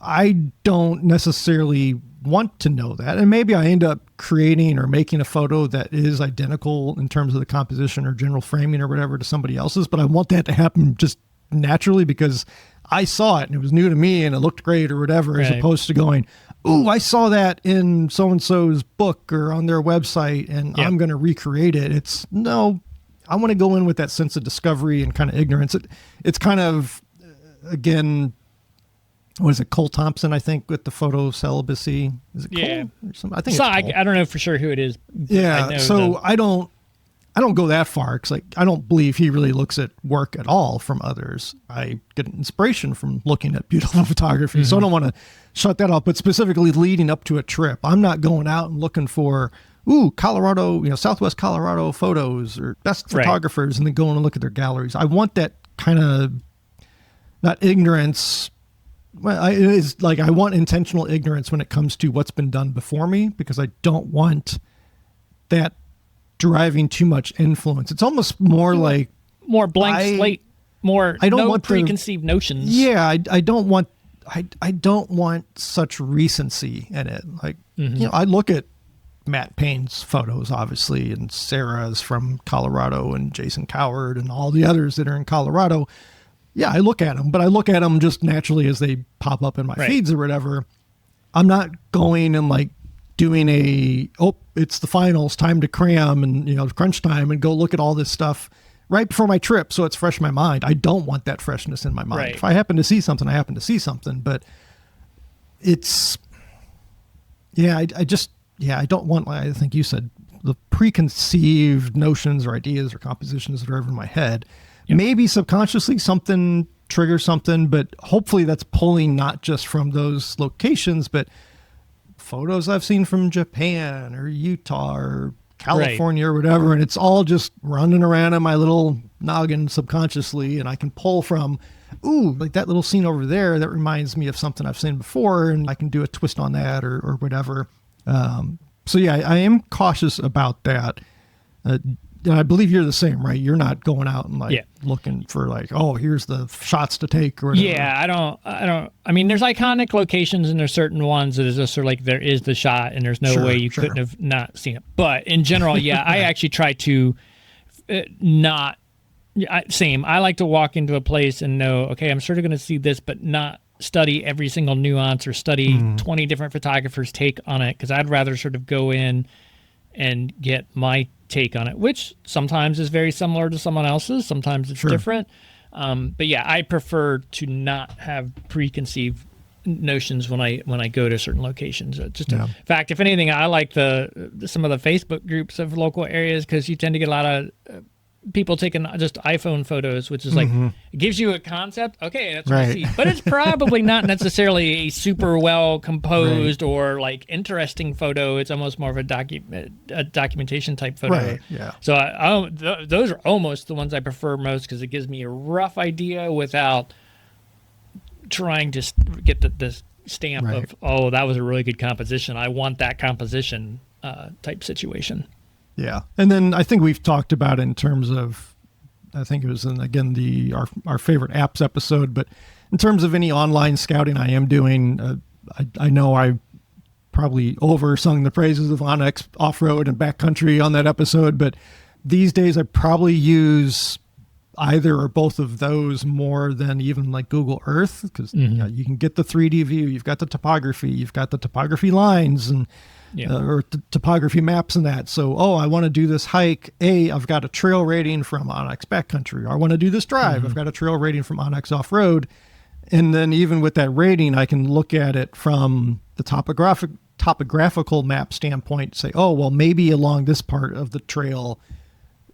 I don't necessarily want to know that. And maybe I end up creating or making a photo that is identical in terms of the composition or general framing or whatever to somebody else's, but I want that to happen just naturally because I saw it and it was new to me and it looked great or whatever, as opposed to going, ooh, I saw that in so-and-so's book or on their website and I'm going to recreate it. It's no, I want to go in with that sense of discovery and kind of ignorance. It's kind of, again, what is it, Cole Thompson, I think, with the photo celibacy? Is it Cole or something? I think so it's Cole. I don't know for sure who it is. Yeah, so I don't go that far because I don't believe he really looks at work at all from others. I get inspiration from looking at beautiful photography, so I don't want to shut that off. But specifically leading up to a trip, I'm not going out and looking for, Colorado, Southwest Colorado photos or best photographers and then going and look at their galleries. I want that kind of, not ignorance. Well, it is like I want intentional ignorance when it comes to what's been done before me, because I don't want that driving too much influence. It's almost more like more blank slate, more I don't no want preconceived notions. Yeah, I don't want such recency in it. Like I look at Matt Payne's photos, obviously, and Sarah's from Colorado, and Jason Coward, and all the others that are in Colorado. Yeah, I look at them, but I look at them just naturally as they pop up in my feeds or whatever. I'm not going and like doing it's the finals, time to cram and, crunch time and go look at all this stuff right before my trip, so it's fresh in my mind. I don't want that freshness in my mind. Right. If I happen to see something, I happen to see something, but it's, I don't want, I think you said, the preconceived notions or ideas or compositions that are over in my head. Yep. Maybe subconsciously something triggers something, but hopefully that's pulling not just from those locations, but photos I've seen from Japan or Utah or California or whatever. And it's all just running around in my little noggin subconsciously. And I can pull from, ooh, like that little scene over there, that reminds me of something I've seen before. And I can do a twist on that or whatever. So yeah, I am cautious about that. And I believe you're the same, right? You're not going out and looking for like, oh, here's the shots to take or whatever. Yeah, I mean, there's iconic locations and there's certain ones that is just sort of like there is the shot and there's no way you couldn't have not seen it. But in general, I actually try to I like to walk into a place and know, okay, I'm sort of going to see this, but not study every single nuance or study 20 different photographers' take on it, because I'd rather sort of go in and get my take on it, which sometimes is very similar to someone else's, sometimes it's different. But yeah, I prefer to not have preconceived notions when I go to certain locations. In fact, if anything, I like some of the Facebook groups of local areas, because you tend to get a lot of people taking just iPhone photos, which is like, it gives you a concept. Okay, that's what I see. But it's probably not necessarily a super well composed or like interesting photo. It's almost more of a documentation type photo. Right, yeah. So those are almost the ones I prefer most, because it gives me a rough idea without trying to get the stamp of, oh, that was a really good composition. I want that composition type situation. Yeah. And then I think we've talked about it in terms of, I think it was in, again, our favorite apps episode, but in terms of any online scouting I am doing, I know I probably oversung the praises of Onyx off-road and backcountry on that episode, but these days I probably use either or both of those more than even like Google Earth, because you can get the 3D view, you've got the topography lines and or topography maps and that. So, I want to do this hike. I've got a trail rating from Onyx Backcountry. Or I want to do this drive. I've got a trail rating from Onyx Off-Road. And then even with that rating, I can look at it from the topographical map standpoint, say, maybe along this part of the trail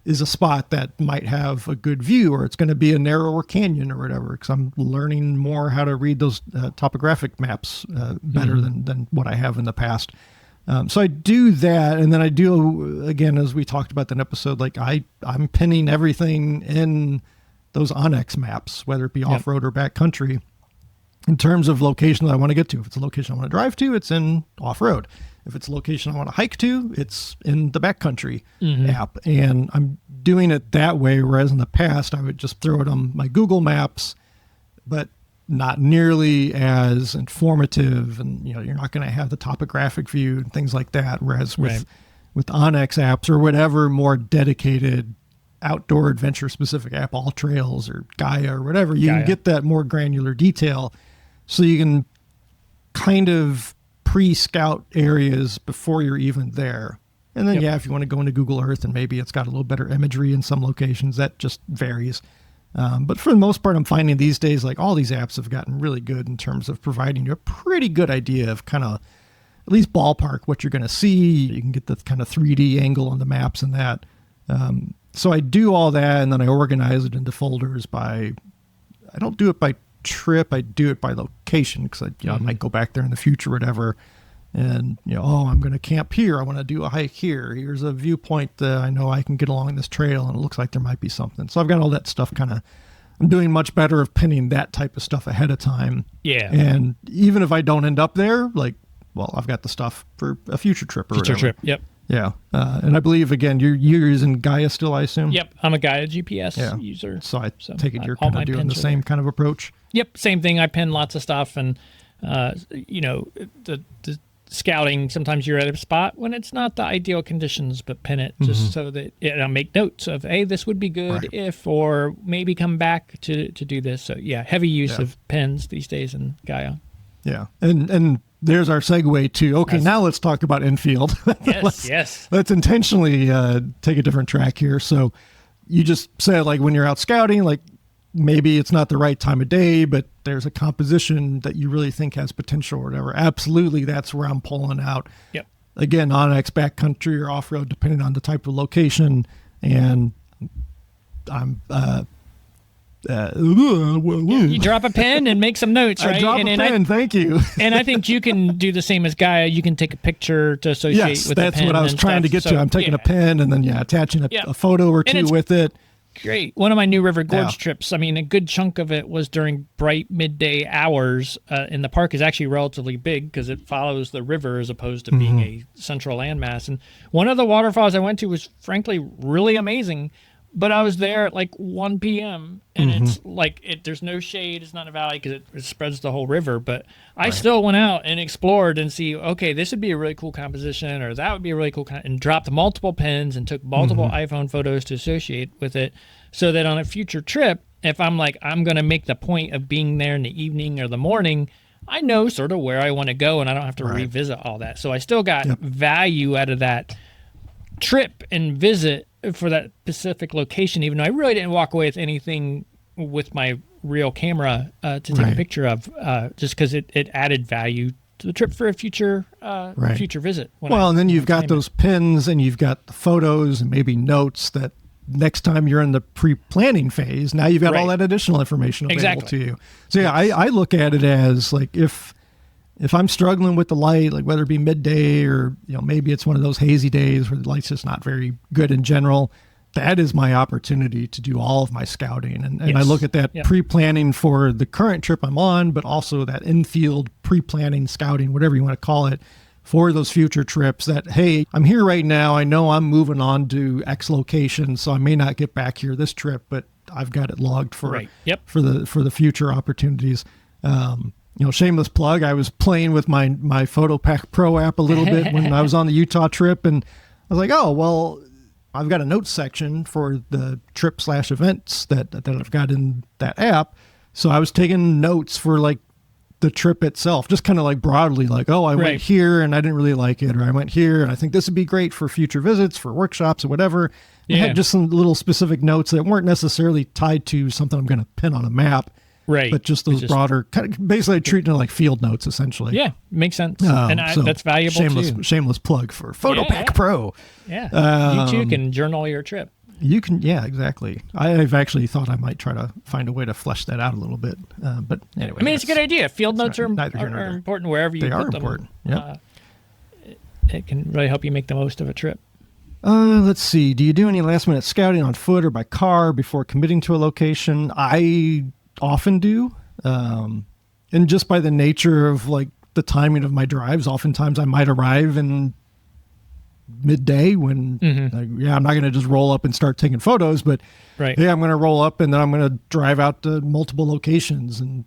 is a spot that might have a good view, or it's going to be a narrower canyon or whatever, because I'm learning more how to read those topographic maps better than what I have in the past. So I do that, and then I do, again, as we talked about in that episode, like I'm pinning everything in those Onyx maps, whether it be off-road or backcountry, in terms of location that I want to get to. If it's a location I want to drive to, it's in off-road. If it's a location I want to hike to, it's in the backcountry app. And I'm doing it that way, whereas in the past, I would just throw it on my Google Maps, but not nearly as informative, and you're not going to have the topographic view and things like that. Whereas with Onyx apps or whatever more dedicated outdoor adventure specific app, All Trails or Gaia or whatever, you can get that more granular detail, so you can kind of pre-scout areas before you're even there. And then if you want to go into Google Earth and maybe it's got a little better imagery in some locations, that just varies. But for the most part, I'm finding these days, like all these apps have gotten really good in terms of providing you a pretty good idea of kind of at least ballpark what you're going to see. You can get the kind of 3D angle on the maps and that. So I do all that, and then I organize it into folders I don't do it by trip. I do it by location, because I might go back there in the future or whatever. And, I'm going to camp here. I want to do a hike here. Here's a viewpoint that I know I can get along this trail, and it looks like there might be something. So I've got all that stuff I'm doing much better of pinning that type of stuff ahead of time. Yeah. And even if I don't end up there, I've got the stuff for a future trip or whatever. Future trip, yep. Yeah. And I believe, again, you're using Gaia still, I assume? Yep. I'm a Gaia GPS user. So I take it you're kind of doing the same kind of approach? Yep. Same thing. I pin lots of stuff, and, the scouting, sometimes you're at a spot when it's not the ideal conditions, but pin it just so that I make notes of, hey, this would be good if, or maybe come back to do this. So heavy use of pins these days in Gaia. Yeah. And there's our segue to, now let's talk about infield. Yes. Let's intentionally take a different track here. So you just said, like, when you're out scouting, like, maybe it's not the right time of day, but there's a composition that you really think has potential or whatever. Absolutely, that's where I'm pulling out. Yep. Again, on-X, backcountry, or off-road, depending on the type of location. And I'm... you drop a pen and make some notes, right? I drop a pen, thank you. And I think you can do the same as Gaia. You can take a picture to associate yes, with the pen. Yes, that's what I was trying to get to. I'm taking a pen and then, attaching a photo or two with it. Great. One of my new River Gorge trips, I mean, a good chunk of it was during bright midday hours. And the park is actually relatively big because it follows the river as opposed to being a central landmass. And one of the waterfalls I went to was, frankly, really amazing. But I was there at like 1 p.m. and it's like there's no shade. It's not a valley because it spreads the whole river. But I still went out and explored and see, okay, this would be a really cool composition, or that would be a really cool and dropped multiple pens and took multiple iPhone photos to associate with it, so that on a future trip, if I'm like, I'm going to make the point of being there in the evening or the morning, I know sort of where I want to go and I don't have to revisit all that. So I still got value out of that trip and visit for that specific location, even though I really didn't walk away with anything with my real camera to take a picture of, just because it added value to the trip for a future future visit. And then you've got those pins and you've got the photos and maybe notes that next time you're in the pre-planning phase, now you've got all that additional information available to you. So I look at it as like, if I'm struggling with the light, like whether it be midday or, maybe it's one of those hazy days where the light's just not very good in general, that is my opportunity to do all of my scouting. And I look at that pre-planning for the current trip I'm on, but also that in-field pre-planning, scouting, whatever you want to call it, for those future trips that, hey, I'm here right now. I know I'm moving on to X location, so I may not get back here this trip, but I've got it logged for the future opportunities. Shameless plug, I was playing with my PhotoPack Pro app a little bit when I was on the Utah trip, and I was like, oh, well, I've got a notes section for the trip/events that I've got in that app. So I was taking notes for like the trip itself, just kind of like broadly, like, oh, I went here and I didn't really like it, or I went here and I think this would be great for future visits, for workshops or whatever. I had just some little specific notes that weren't necessarily tied to something I'm going to pin on a map. Right. But just those broader, kind of basically treating it like field notes, essentially. Yeah, makes sense. And that's valuable too. Shameless plug for PhotoPack Pro. Yeah. You too can journal your trip. You can, exactly. I've actually thought I might try to find a way to flesh that out a little bit. But anyway. I mean, it's a good idea. Field notes are important wherever you put them. They are important. It can really help you make the most of a trip. Let's see. Do you do any last minute scouting on foot or by car before committing to a location? I often do. And just by the nature of like the timing of my drives, oftentimes I might arrive in midday when I'm not going to just roll up and start taking photos, but I'm going to roll up and then I'm going to drive out to multiple locations and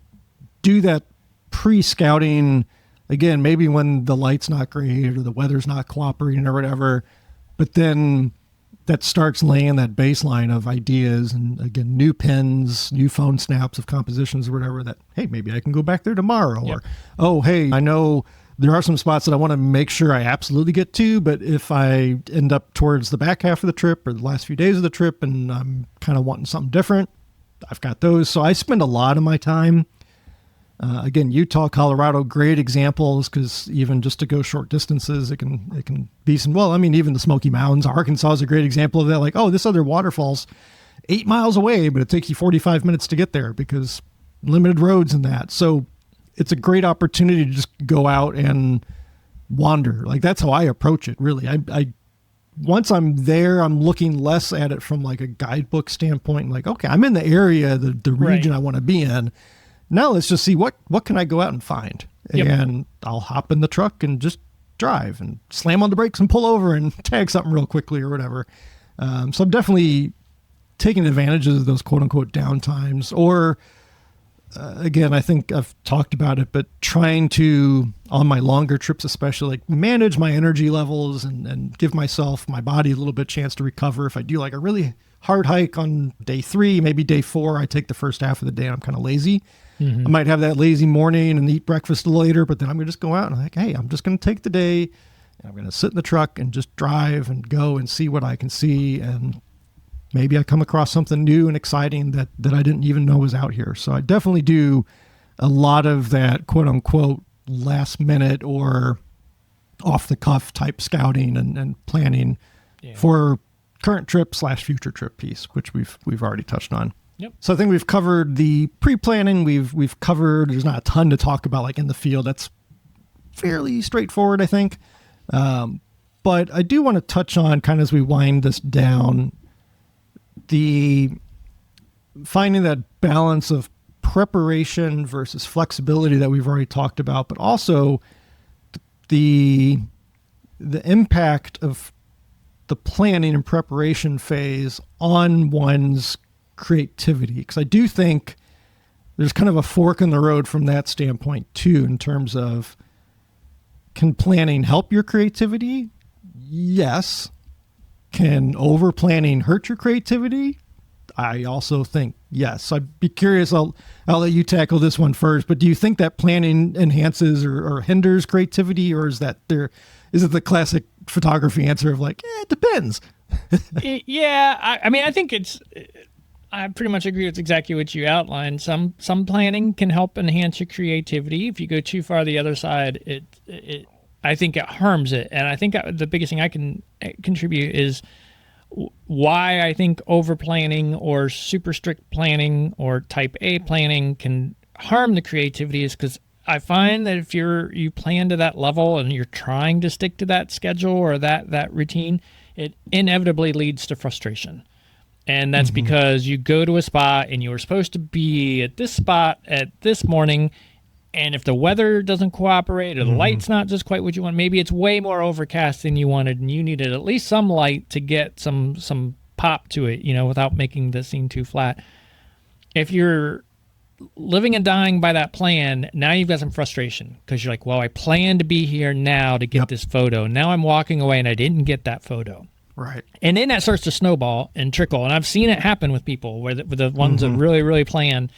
do that pre-scouting again, maybe when the light's not great or the weather's not cooperating or whatever, but then that starts laying that baseline of ideas and, again, new pins, new phone snaps of compositions or whatever that, hey, maybe I can go back there tomorrow. Or, oh, hey, I know there are some spots that I want to make sure I absolutely get to, but if I end up towards the back half of the trip or the last few days of the trip and I'm kind of wanting something different, I've got those. So I spend a lot of my time. Again, Utah, Colorado, great examples because even just to go short distances, it can be some, well, I mean, even the Smoky Mountains, Arkansas is a great example of that. Like, oh, this other waterfall's 8 miles away, but it takes you 45 minutes to get there because limited roads and that. So it's a great opportunity to just go out and wander. Like that's how I approach it, really. I once I'm there, I'm looking less at it from like a guidebook standpoint. Like, okay, I'm in the area, the region I want to be in. Now let's just see what can I go out and find. And I'll hop in the truck and just drive and slam on the brakes and pull over and tag something real quickly or whatever. So I'm definitely taking advantage of those quote unquote downtimes or again, I think I've talked about it, but trying to, on my longer trips especially, like manage my energy levels and give myself, my body a little bit chance to recover. If I do like a really hard hike on day 3, maybe day 4, I take the first half of the day and I'm kind of lazy. I might have that lazy morning and eat breakfast later, but then I'm going to just go out and like, hey, I'm just going to take the day and I'm going to sit in the truck and just drive and go and see what I can see. And maybe I come across something new and exciting that I didn't even know was out here. So I definitely do a lot of that quote unquote last minute or off the cuff type scouting and planning for current trip / future trip piece, which we've already touched on. Yep. So I think we've covered the pre-planning. We've covered, there's not a ton to talk about like in the field. That's fairly straightforward, I think. But I do want to touch on, kind of as we wind this down, the finding that balance of preparation versus flexibility that we've already talked about, but also the impact of the planning and preparation phase on one's creativity. Because I do think there's kind of a fork in the road from that standpoint too, in terms of, can planning help your creativity? Yes. Can over planning hurt your creativity? I also think yes. I'd be curious. I'll let you tackle this one first, but do you think that planning enhances or hinders creativity, or is it the classic photography answer of like, it depends? Yeah. I mean, I think I pretty much agree with exactly what you outlined. Some planning can help enhance your creativity. If you go too far the other side, I think it harms it. And I think the biggest thing I can contribute is why I think over planning or super strict planning or type A planning can harm the creativity is because I find that if you plan to that level and you're trying to stick to that schedule or that routine, it inevitably leads to frustration. And that's because you go to a spot and you were supposed to be at this spot at this morning, and if the weather doesn't cooperate or the light's not just quite what you want, maybe it's way more overcast than you wanted and you needed at least some light to get some pop to it, without making the scene too flat. If you're living and dying by that plan, now you've got some frustration because you're like, well, I planned to be here now to get this photo. Now I'm walking away and I didn't get that photo. Right. And then that starts to snowball and trickle. And I've seen it happen with people with the ones that really, really plan.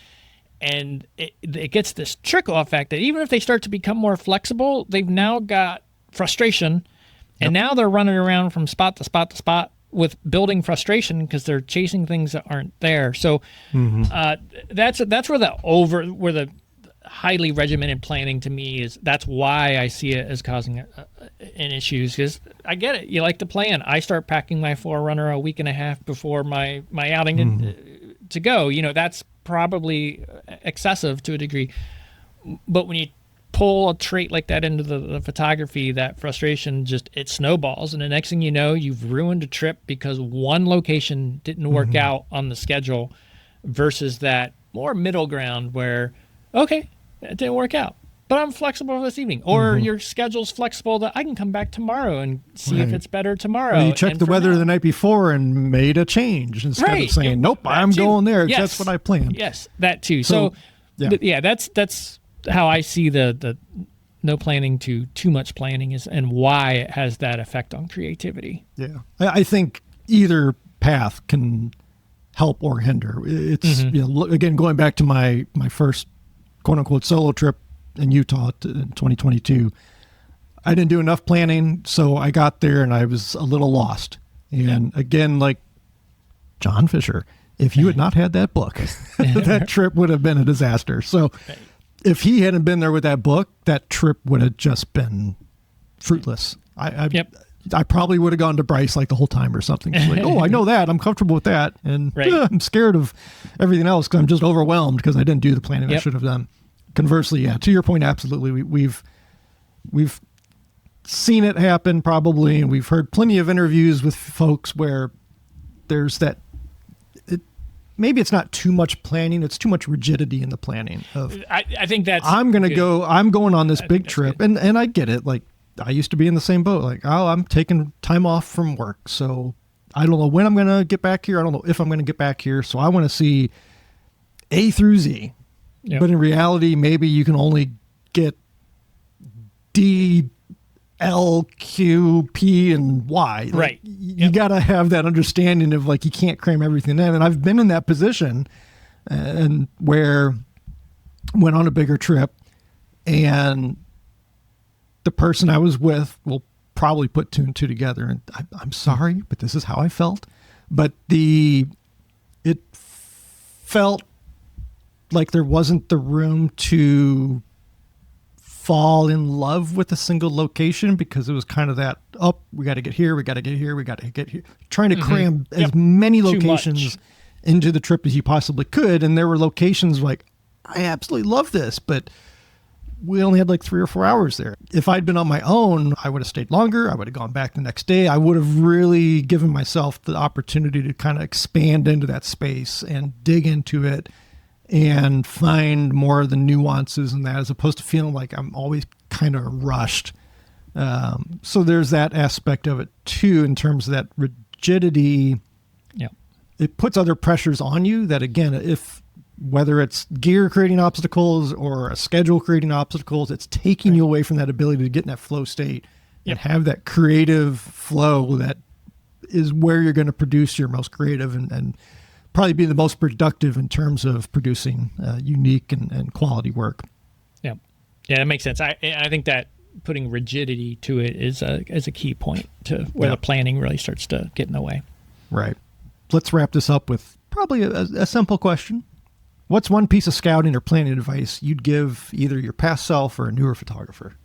And it gets this trickle effect that even if they start to become more flexible, they've now got frustration. And now they're running around from spot to spot to spot with building frustration because they're chasing things that aren't there. So that's where the highly regimented planning to me is. That's why I see it as causing an issues, because I get it. You like to plan. I start packing my Forerunner a week and a half before my outing to go. That's probably excessive to a degree. But when you pull a trait like that into the photography, that frustration it snowballs, and the next thing you know, you've ruined a trip because one location didn't work out on the schedule versus that more middle ground where, okay, it didn't work out, but I'm flexible this evening. Or your schedule's flexible that I can come back tomorrow and see if it's better tomorrow. Or you checked the weather the night before and made a change instead of saying, nope, I'm going there. Yes. That's what I planned. Yes, that too. So that's how I see the no planning to too much planning is, and why it has that effect on creativity. Yeah. I think either path can help or hinder. It's, again, going back to my first quote unquote solo trip in Utah in 2022, I didn't do enough planning. So I got there and I was a little lost. And again, like John Fisher, if you had not had that book, that trip would have been a disaster. So if he hadn't been there with that book, that trip would have just been fruitless. I probably would have gone to Bryce like the whole time or something. It's like, I know that. I'm comfortable with that. And I'm scared of everything else because I'm just overwhelmed because I didn't do the planning I should have done. Conversely, to your point, absolutely. We've seen it happen probably, and we've heard plenty of interviews with folks where there's that, maybe it's not too much planning, it's too much rigidity in the planning. I think that's I'm going on this big trip, and I get it. Like, I used to be in the same boat. Like, I'm taking time off from work, so I don't know when I'm going to get back here. I don't know if I'm going to get back here. So I want to see A through Z. Yep. But in reality, maybe you can only get D, L, Q, P, and Y. Right. You got to have that understanding of like, you can't cram everything in. And I've been in that position and where went on a bigger trip, and the person I was with will probably put two and two together. And I'm sorry, but this is how I felt. but it felt like there wasn't the room to fall in love with a single location, because it was kind of that, we got to get here, we got to get here, we got to get here, trying to cram as many locations into the trip as you possibly could. And there were locations like, I absolutely love this, but we only had like 3 or 4 hours there. If I'd been on my own, I would have stayed longer. I would have gone back the next day. I would have really given myself the opportunity to kind of expand into that space and dig into it and find more of the nuances in that, as opposed to feeling like I'm always kind of rushed. So there's that aspect of it too, in terms of that rigidity. Yeah. It puts other pressures on you that, again, whether it's gear creating obstacles or a schedule creating obstacles, it's taking you away from that ability to get in that flow state and have that creative flow that is where you're going to produce your most creative and probably be the most productive in terms of producing unique and quality work. Yeah. Yeah, that makes sense. I think that putting rigidity to it is a key point to where the planning really starts to get in the way. Right. Let's wrap this up with probably a simple question. What's one piece of scouting or planning advice you'd give either your past self or a newer photographer?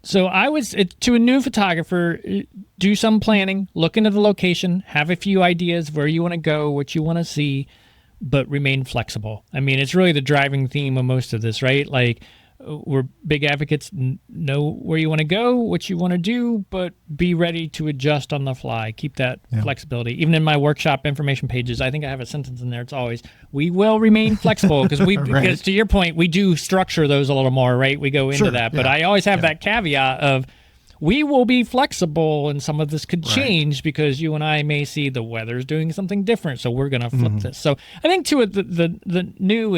So to a new photographer, do some planning, look into the location, have a few ideas where you want to go, what you want to see, but remain flexible. I mean, it's really the driving theme of most of this, right? Like, we're big advocates, know where you want to go, what you want to do, but be ready to adjust on the fly. Keep that flexibility. Even in my workshop information pages, I think I have a sentence in there. It's always, we will remain flexible, because because to your point, we do structure those a little more, right? We go into that, but I always have that caveat of, we will be flexible, and some of this could change because you and I may see the weather's doing something different, so we're going to flip this. So I think to the new,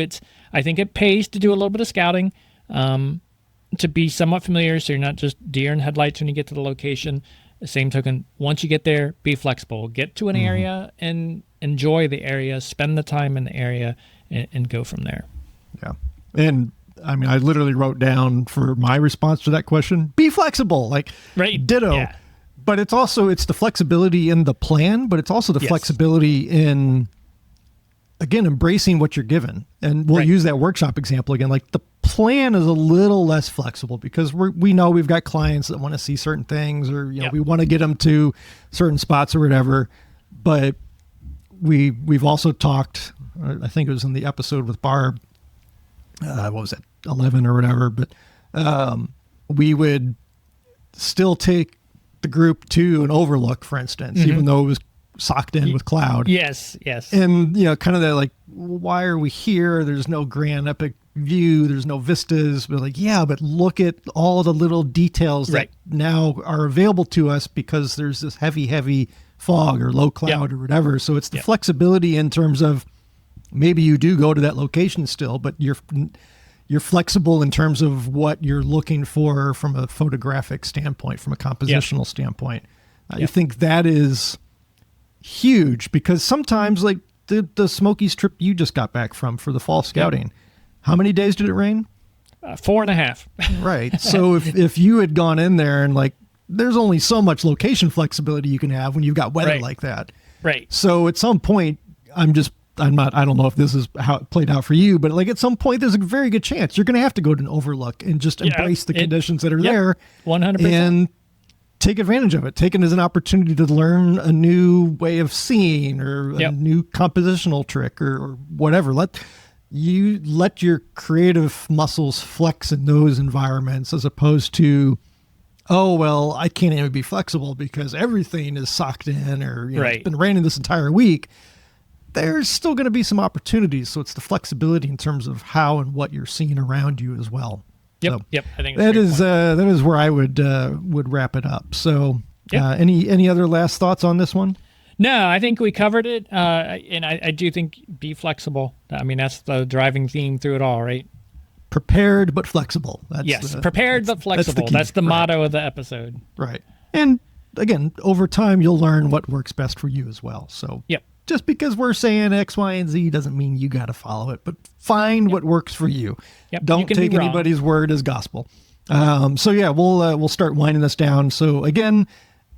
I think it pays to do a little bit of scouting. To be somewhat familiar, so you're not just deer in headlights when you get to the location. The same token, once you get there, be flexible. Get to an area and enjoy the area, spend the time in the area, and go from there. Yeah. And I mean, I literally wrote down for my response to that question, be flexible, like ditto. Yeah. But it's the flexibility in the plan, but it's also the flexibility in, again, embracing what you're given. And we'll use that workshop example again. Like, the plan is a little less flexible because we know we've got clients that want to see certain things, or, we want to get them to certain spots or whatever. But we've also talked, I think it was in the episode with Barb, what was it, 11 or whatever, but we would still take the group to an overlook, for instance, even though it was socked in with cloud. Yes. And, kind of that, like, why are we here? There's no grand epic view. There's no vistas. But but look at all the little details that now are available to us because there's this heavy fog or low cloud or whatever. So it's the flexibility in terms of, maybe you do go to that location still, but you're flexible in terms of what you're looking for from a photographic standpoint, from a compositional standpoint. I think that is huge, because sometimes, like the Smokies trip you just got back from for the fall scouting, how many days did it rain? 4.5. Right. So if you had gone in there and, like, there's only so much location flexibility you can have when you've got weather like that. Right. So at some point, I don't know if this is how it played out for you, but, like, at some point, there's a very good chance you're going to have to go to an overlook and just embrace the conditions that are there. 100%. And take advantage of it. Take it as an opportunity to learn a new way of seeing, or a new compositional trick, or whatever. Let your creative muscles flex in those environments, as opposed to, oh, well, I can't even be flexible because everything is socked in, or it's been raining this entire week. There's still going to be some opportunities. So it's the flexibility in terms of how and what you're seeing around you as well. Yep. I think that is where I would wrap it up. So, any other last thoughts on this one? No, I think we covered it, and I do think be flexible. I mean, that's the driving theme through it all, right? Prepared but flexible. Prepared but flexible. That's the motto of the episode. Right. And again, over time, you'll learn what works best for you as well. So, just because we're saying X, Y, and Z doesn't mean you got to follow it, but find what works for you. Don't take anybody's word as gospel. We'll start winding this down. So again,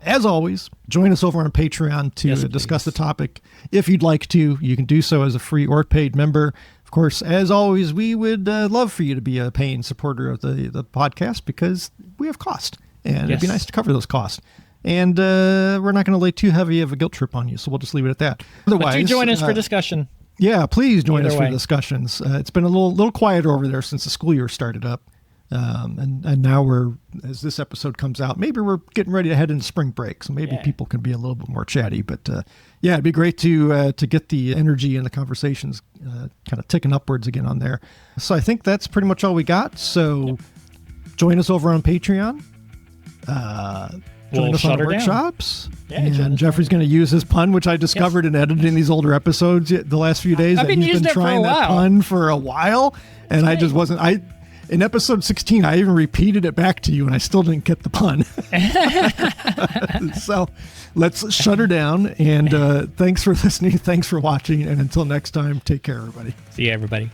As always, join us over on Patreon to discuss the topic. If you'd like to, you can do so as a free or paid member. Of course, as always, we would love for you to be a paying supporter of the podcast because we have cost, and it'd be nice to cover those costs. And we're not going to lay too heavy of a guilt trip on you, so we'll just leave it at that. Otherwise, but do join us for discussion. Yeah, please join us for discussions. It's been a little quieter over there since the school year started up. And now as this episode comes out, maybe we're getting ready to head into spring break. So maybe people can be a little bit more chatty, but, it'd be great to get the energy and the conversations, kind of ticking upwards again on there. So I think that's pretty much all we got. So join us over on Patreon, join us on the workshops. And Jeffrey's going to use his pun, which I discovered in editing these older episodes the last few days. He's been trying that pun for a while, and I just wasn't. In episode 16, I even repeated it back to you, and I still didn't get the pun. So let's shut her down. And thanks for listening. Thanks for watching. And until next time, take care, everybody. See you, everybody.